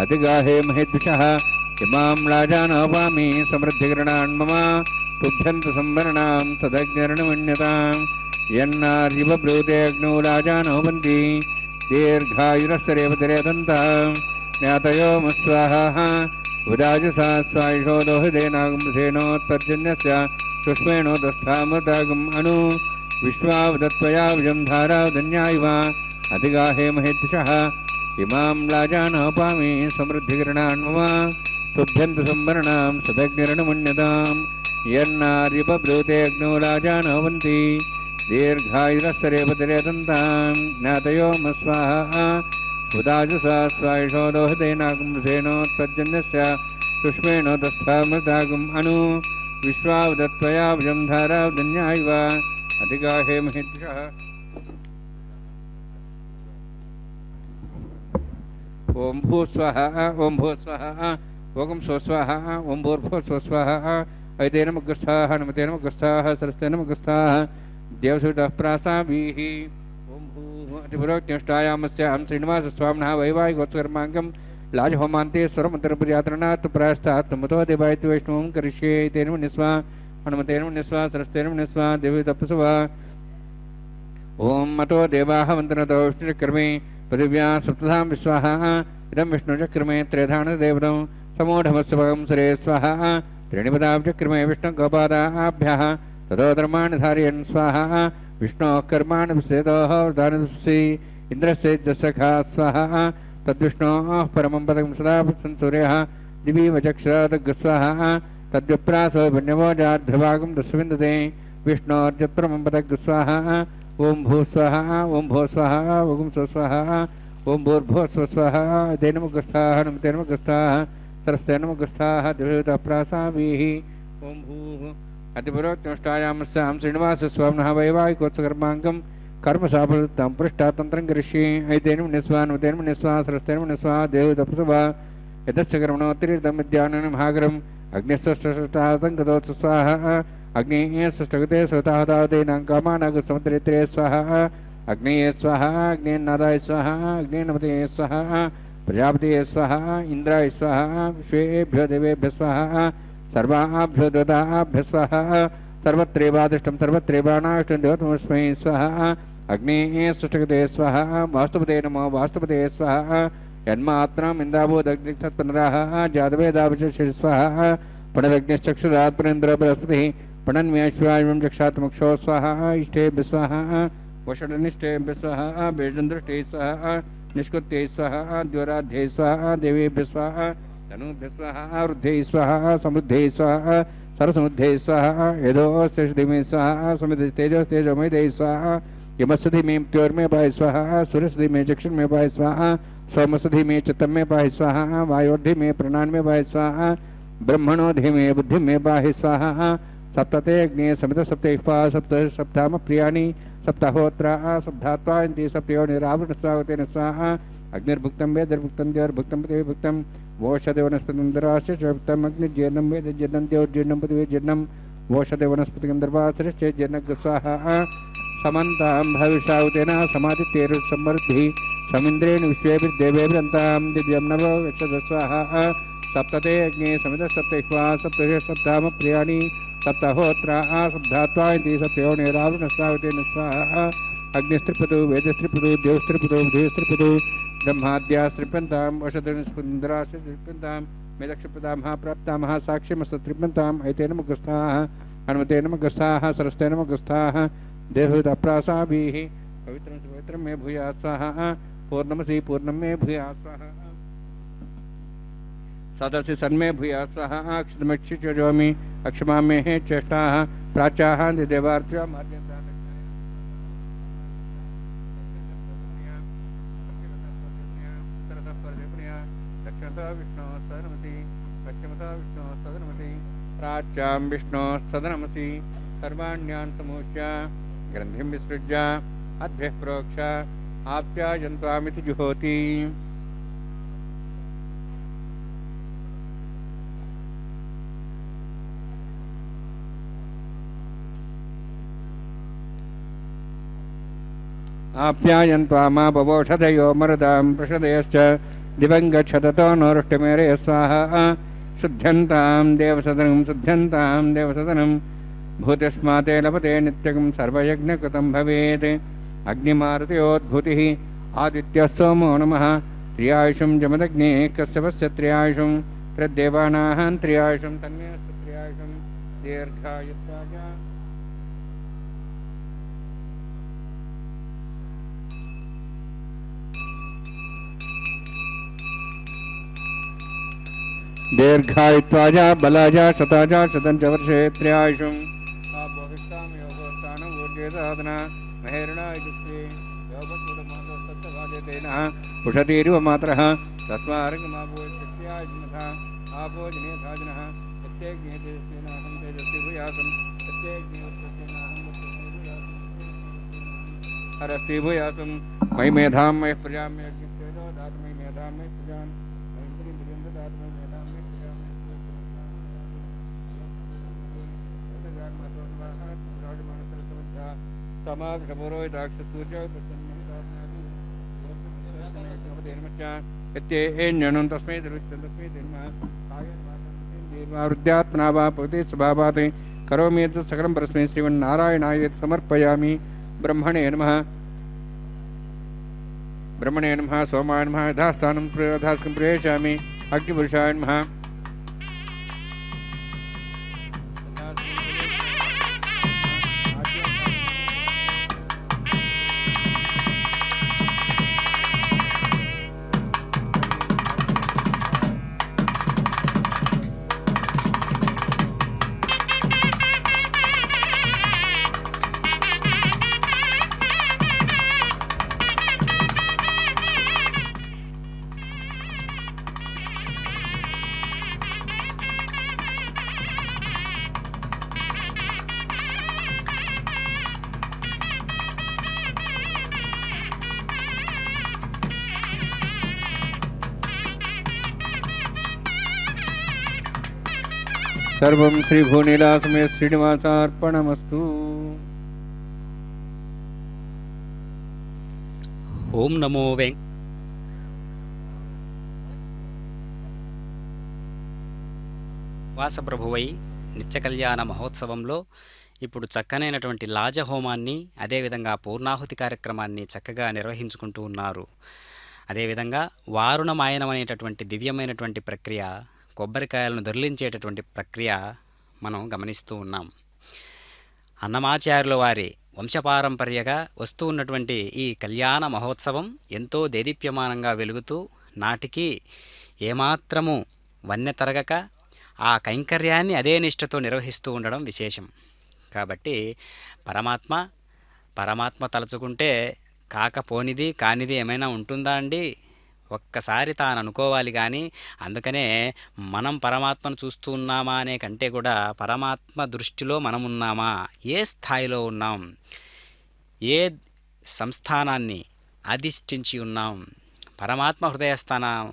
అతిగాహే మహేద్విషః ఇమాం లాజానోపామి సమృద్ధిగ్రణాన్ మమ తుభ్యంత సంవరణాం తదగ్నిరణమన్యతాం యన్నార్యబ్రూతే అగ్నో లాజానోపంతి దీర్ఘాయురస్తరేపతిరేదంతాం జ్ఞాతయో మస్వాహ ఉదాజసా స్వాయుషోదోహిదేనాగం రసేనోత్తర్జన్యస్య సుష్మేణోదస్థాముదాగం అను విశ్వావదత్వయాభుజం ధారావదన్యాయివ అతిగాహే మహేద్విషః ఇమాం లాజానోపామి సమృద్ధిగ్రణాన్ మమ తుభ్యంత సంవరణాం సదగ్నిరణమన్యతాం యన్నార్యబ్రూతే అగ్నో లాజానోపంతి దీర్ఘాయురస్తరేపతిరేదంతాం జ్ఞాతయో మస్వాహ ఉదాజసా స్వాయుషోదోహిదేనాగం రసేనోత్తర్జన్యస్య సుష్మేణోదస్థాముదాగం అను విశ్వావదత్వయాభుజం ధారావదన్యాయివ అతిగాహే మహేద్విషః ఓం భూ స్వః ఓం భూ స్వః ఓం స్వస్వః ఓం భూర్భో స్వస్వః ఐతే నమగ్రస్థాః నమతే నమగ్రస్థాః సరస్వతే నమగ్రస్థాః దేవసుతః ప్రాసాభిః ఓం భూః అతిపురోక్తిష్టాయామస్యాం శ్రీనివాసస్వామినః వైవాహికోత్సకర్మాంగం లాజహోమాంతే స్వరమంతరపర్యాతరణాత్ ప్రాయస్తాత్ మతో దేవాయతి వైష్ణవం కరిష్యే ఐతే నమనిస్వా హనుమతే నమనిస్వా సరస్వతే నమనిస్వా దేవి తపస్వా ఓం మతో దేవాః వందనతో విష్ణుచక్రమే పృథివ్యా సప్తధాం విశ్వాః ఇదం విష్ణుచక్రమే త్రేధానదేవతం సమూఢమస్వగం సురే స్వాహ త్రీణిపదాబ్జక్రమే విష్ణుగోపాదాభ్యः ततो धर्माणि धारयन् स्वाहा विष्णोः कर्माणि विस्तृतोः वृतानि इन्द्रस्य सखा स्वाहा तद्विष्णोः परमं पदं सदा सूर्यः दिवीवचक्षुरादग्स्वाहा तद्विप्रासो पुण्यवोजार्ध्रभागं दस्विन्दते विष्णोर्जत्परमं पदग्स्वाहा ओं भूस्वाहा ओं भो स्वाहा ओं स्वस्वाहा ओं भूर्भो स्वस्वाहा तेनमुग्रस्थाः नमतेनमुग्रस्थाः सरस्तेनमुग्रस्थाः दिव्यताप्रासाभिः ओं भूः अतिपुरोक्तमष्टायामस्यां श्रीनिवासस्वामिनः वैवाहिकोत्सकर्माङ्गं कर्मसाफलतां पृष्ठातन्त्रं करिष्ये ऐतेन मुनिस्वा नमतेन मुनिस्वा सरस्तेन मुनिस्वा देवतपसवा यतस्य कर्मणोत्तरीर्तं विद्यानं महागरं अग्निस्ष्टातंकदोत्सु स्वाहा अग्नि सृष्टगते स्वताहतावतीनां कामानागसमुद्रित्रे स्वाहा अग्निये स्वाहा अग्निन्नादाय स्वाहा अग्निनमते स्वाहा प्रजापतिये स्वाहा इंद्राय स्वाहा विश्वेभ्यो देवेभ्यः स्वाहा सर्वाभ्यो देवताभ्यः स्वाहा सर्वत्रैवादिष्टं सर्वत्रैवानाष्टं देवतमस्मै स्वाहा अग्नि सृष्टगते स्वाहा वास्तुपते नमो वास्तुपते स्वाहा यन्मात्रम् इन्दाभूदग्निसत्पुनराः जातवेदाभिषेः स्वाहा पुनरग्निश्चक्षुरात्मनेन्द्र बृहस्पतिः पुनन्मेश्वायं चक्षात्मक्षो स्वाहा इष्टेभ्यः स्वाहा वषडनिष्ठेभ्यः स्वाहा बेजन्दृष्टे स्वाहा निष्कृत्यै स्वाहा द्योराध्ये स्वाहा देवेभ्यः स्वाहा तनूभ्यः स्वाहा वृद्धे स्वाहा समृद्धे स्वाहा सरसमुद्धे स्वाहा यदोस्यधिमे स्वाहा समितेजोमयदे स्वाहा यमस्वधि में त्योर्मे पाहि स्वाहा सूर्यस्वधि में चक्षुर में पाहि स्वाहा सोमस्वधि में चित्तम में पाहि स्वाहा वायोर्धि में प्राणान में पाहि स्वाहा ब्रह्मणोधि में बुद्धि में पाहि स्वाहा सप्तते अग्नि समित सप्तैः सप्त सप्ताम प्रियाणि सप्ताहोत्रा सप्तात्वा इंति सप्तयो निरावृत स्वागतेन स्वाहा अग्निर्भुक्तं वेदर्भुक्तं द्योर्भुक्तं पृथिवीभुक्तं वोषधे वनस्पतिं दर्वास्य च भुक्तं अग्निर्जीर्णं वेदजीर्णं द्योर्जीर्णं पृथिवीजीर्णं वोषधे वनस्पतिं दर्वास्य जीर्णं स्वाहा समन्तां भविष्यावतेन समादित्यैरुसमृद्धिः समिन्द्रेण विश्वेभिर्देवेभिरन्तां दिव्यं नभो गच्छतु स्वाहा सप्तते अग्ने समित सप्तैः सप्तशः सप्ताम प्रियाणि सप्ताहोत्रा सप्तात्वा इति सप्तयो निरावृत स्वागतेन स्वाहा अग्निस्त्रिपतु वेदस्त्रिपतु देवस्त्रिपतु बुधिस्त्रिपतु ब्रह्माद्यास्त्रिप्यन्तां वशतस्पन्दरास्त्रिप्यन्तां मेदक्षप्रदामः प्राप्तामः साक्ष्यमस्तत्रिप्यन्ताम् ऐतेन मुखस्थाः हनुमतेन मुखस्थाः सरस्तेन मुखस्थाः देवहृदप्रासाभिः पवित्रं पवित्रं मे भूयात् स्वाहा पूर्णमसि पूर्णं मे भूयात् स्वाहा सदसि सन्मे भूयात् स्वाहा अक्षतमक्षिचोमि अक्षमा मे चेष्टाः प्राच्याः देवार्त्या दक्षिणतः विष्णोः सदनमसि पश्चिमतः विष्णोः सदनमसि प्राच्यां विष्णोः सदनमसि सर्वाण्यान् समूह्य ग्रन्थिं विसृज्य अद्भ्यः प्रोक्ष आप्यायन्त्वामिति जुहोति आप्यायन्त्वामा बवोषधयो मरुदां प्रषदयश्च दिवं गच्छततो नोरुष्टमेरय स्वाहा शुद्ध्यन्तां देवसदनं भूतस्माते लभते नित्यं सर्वयज्ञकृतं भवेत् अग्निमारुतयोद्भूतिः आदित्यः सोमो नमः त्रियायुषं जमदग्ने कश्यपस्य त्रियायुषं प्रदेवानाः त्रियायुषं तन्मेऽस्तु त्रियायुषं दीर्घायुत्वाय दीर्घायुत्वाय बलाय शताय शतं च वर्षे त्रियायुषं आभोविष्टां योगोत्थानं ऊर्जेदादना महेरणायुष्ये योगसुरमादोस्तत्सभाजतेनः उषतीरिव मात्रः तस्मार्गमाभूयत्यायुनः आभोजनेधाजनः प्रत्येज्ञेतेनाहं तेजस्वी भूयासं प्रत्येज्ञेतेनाहं हरस्वी भूयासं मयि मेधां मयि प्रजां मे अग्निस्तेजो दातु मयि मेधां मयि प्रजां तस्मै वा पविते स्वभावात् करोमि यत् सकलं परस्मै श्रीमन्नारायणाय समर्पयामि ब्रह्मणे नमः सोमाय नमः यथास्थानं यथास्कं प्रयच्छामि अग्निपुरुषाय नमः సర్వం శ్రీ భూనీలాసమే శ్రీనివాసార్పణమస్తు. ఓం నమో వాసప్రభువై నిత్య కళ్యాణ మహోత్సవంలో ఇప్పుడు చక్కనైనటువంటి లాజహోమాన్ని అదేవిధంగా పూర్ణాహుతి కార్యక్రమాన్ని చక్కగా నిర్వహించుకుంటూ ఉన్నారు. అదేవిధంగా వారుణమాయనం అనేటటువంటి దివ్యమైనటువంటి ప్రక్రియ, కొబ్బరికాయలను దొర్లించేటటువంటి ప్రక్రియ మనం గమనిస్తూ ఉన్నాం. అన్నమాచార్యుల వారి వంశపారంపర్యగా వస్తూ ఉన్నటువంటి ఈ కళ్యాణ మహోత్సవం ఎంతో దేదీప్యమానంగా వెలుగుతూ నాటికి ఏమాత్రము వన్నె తరగక ఆ కైంకర్యాన్ని అదే నిష్ఠతో నిర్వహిస్తూ ఉండడం విశేషం. కాబట్టి పరమాత్మ తలుచుకుంటే కాకపోనిది కానిది ఏమైనా ఉంటుందా అండి? ఒక్కసారి తాను అనుకోవాలి. కానీ అందుకనే మనం పరమాత్మను చూస్తూ ఉన్నామా అనే కంటే కూడా పరమాత్మ దృష్టిలో మనం ఉన్నామా, ఏ స్థాయిలో ఉన్నాం, ఏ సంస్థానాన్ని అధిష్ఠించి ఉన్నాం, పరమాత్మ హృదయస్థానం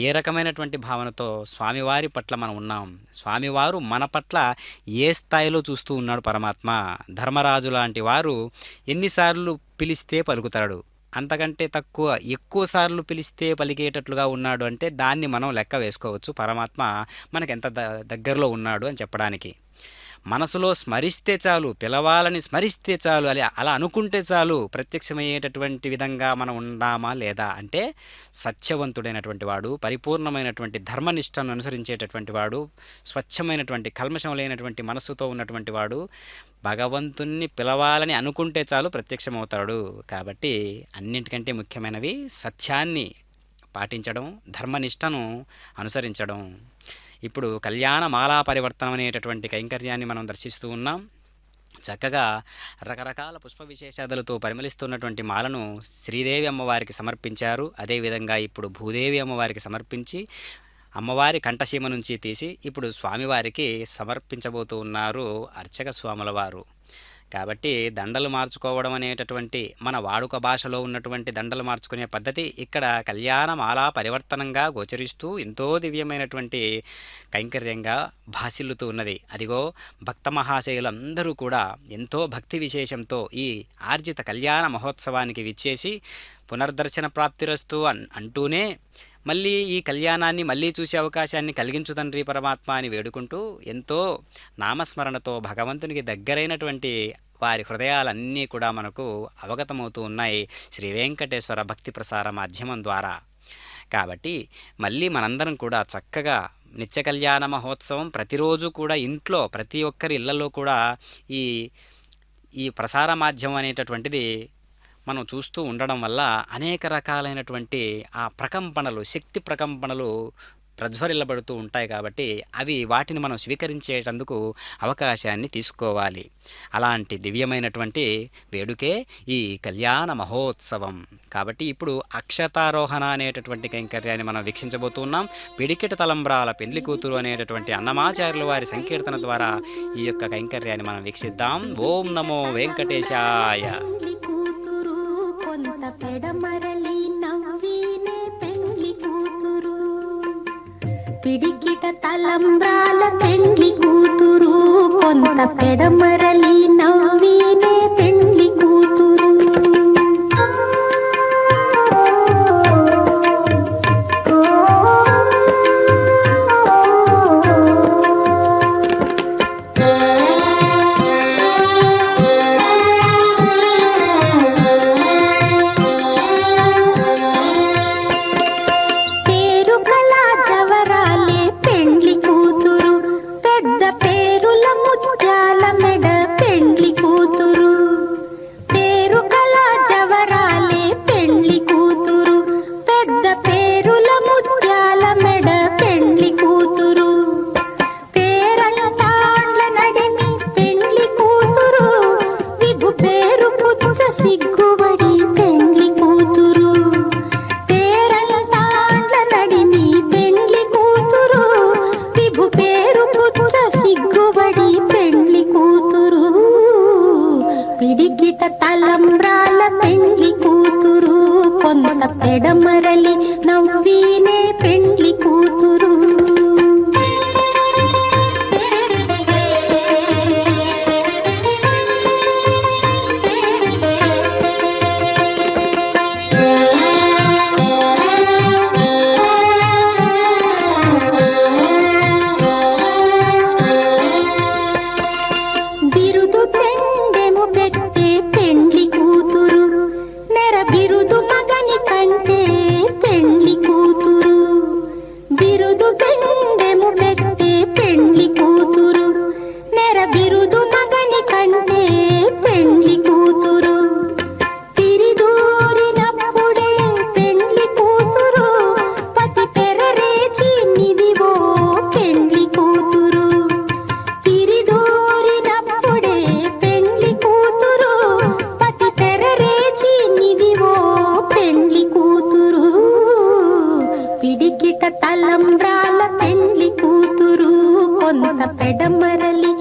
ఏ రకమైనటువంటి భావనతో స్వామివారి పట్ల మనం ఉన్నాం, స్వామివారు మన పట్ల ఏ స్థాయిలో చూస్తూ ఉన్నాడు పరమాత్మ. ధర్మరాజు లాంటి వారు ఎన్నిసార్లు పిలిస్తే పలుకుతాడు, అంతకంటే ఎక్కువ సార్లు పిలిస్తే పలికేటట్లుగా ఉన్నాడు అంటే దాన్ని మనం లెక్క వేసుకోవచ్చు పరమాత్మ మనకెంత దగ్గరలో ఉన్నాడు అని చెప్పడానికి. మనసులో స్మరిస్తే చాలు, పిలవాలని స్మరిస్తే చాలు, అలా అనుకుంటే చాలు ప్రత్యక్షమయ్యేటటువంటి విధంగా మనం ఉన్నామా లేదా అంటే సత్యవంతుడైనటువంటి వాడు, పరిపూర్ణమైనటువంటి ధర్మనిష్టను అనుసరించేటటువంటి వాడు, స్వచ్ఛమైనటువంటి కల్మషం లేనటువంటి మనస్సుతో ఉన్నటువంటి వాడు భగవంతుణ్ణి పిలవాలని అనుకుంటే చాలు ప్రత్యక్షమవుతాడు. కాబట్టి అన్నింటికంటే ముఖ్యమైనవి సత్యాన్ని పాటించడం, ధర్మనిష్టను అనుసరించడం. ఇప్పుడు కళ్యాణ మాలా పరివర్తనం అనేటటువంటి కైంకర్యాన్ని మనం దర్శిస్తూ ఉన్నాం. చక్కగా రకరకాల పుష్ప విశేషాదులతో పరిమళిస్తున్నటువంటి మాలను శ్రీదేవి అమ్మవారికి సమర్పించారు. అదేవిధంగా ఇప్పుడు భూదేవి అమ్మవారికి సమర్పించి అమ్మవారి కంఠసీమ నుంచి తీసి ఇప్పుడు స్వామివారికి సమర్పించబోతూ ఉన్నారు అర్చక స్వాముల వారు. కాబట్టి దండలు మార్చుకోవడం అనేటటువంటి మన వాడుక భాషలో ఉన్నటువంటి దండలు మార్చుకునే పద్ధతి ఇక్కడ కళ్యాణ మాలా పరివర్తనంగా గోచరిస్తూ ఎంతో దివ్యమైనటువంటి కైంకర్యంగా భాసిల్లుతూ ఉన్నది. అదిగో భక్త మహాశయులందరూ కూడా ఎంతో భక్తి విశేషంతో ఈ ఆర్జిత కళ్యాణ మహోత్సవానికి విచ్చేసి పునర్దర్శన ప్రాప్తిరస్తూ అంటూనే మళ్ళీ ఈ కళ్యాణాన్ని మళ్ళీ చూసే అవకాశాన్ని కలిగించు తండ్రి పరమాత్మ అని వేడుకుంటూ ఎంతో నామస్మరణతో భగవంతునికి దగ్గరైనటువంటి వారి హృదయాలన్నీ కూడా మనకు అవగతమవుతూ ఉన్నాయి శ్రీ వెంకటేశ్వర భక్తి ప్రసార మాధ్యమం ద్వారా. కాబట్టి మళ్ళీ మనందరం కూడా చక్కగా నిత్య కళ్యాణ మహోత్సవం ప్రతిరోజు కూడా ఇంట్లో ప్రతి ఒక్కరి ఇళ్లలో కూడా ఈ ప్రసార మాధ్యమం అనేటటువంటిది మనం చూస్తూ ఉండడం వల్ల అనేక రకాలైనటువంటి ఆ ప్రకంపనలు, శక్తి ప్రకంపనలు ప్రజ్వరిల్లబడుతూ ఉంటాయి. కాబట్టి వాటిని మనం స్వీకరించేటందుకు అవకాశాన్ని తీసుకోవాలి. అలాంటి దివ్యమైనటువంటి వేడుకే ఈ కళ్యాణ మహోత్సవం. కాబట్టి ఇప్పుడు అక్షతారోహణ అనేటటువంటి కైంకర్యాన్ని మనం వీక్షించబోతున్నాం. పిడికిట తలంబ్రాల పెండ్లి కూతురు అనేటటువంటి అన్నమాచార్యుల వారి సంకీర్తన ద్వారా ఈ యొక్క కైంకర్యాన్ని మనం వీక్షిద్దాం. ఓం నమో వెంకటేశాయ. కొంత పెడమరలి నవ్వినే పెండ్లి కూతురు, పిడికిట తలంబ్రాల పెండ్లి కూతురు, కొంత పెడమరలి నవ్వినే పెండ్లి కూతురు. సిగ్గుబడి పెండ్లి కూతురు, పేరంటాండ్ల నడిమి పెండ్లి కూతురు, విభు పేరు పుచ్చ సిగ్గుబడి పెండ్లి కూతురు, పిడికిట తలంబ్రాల పెండ్లి కూతురు, కొంత పెడమరలి నవ్వినే పెండ్లి కూతురు. తలంబ్రాల పెండ్లి కూతురు కొంత పెడమరలి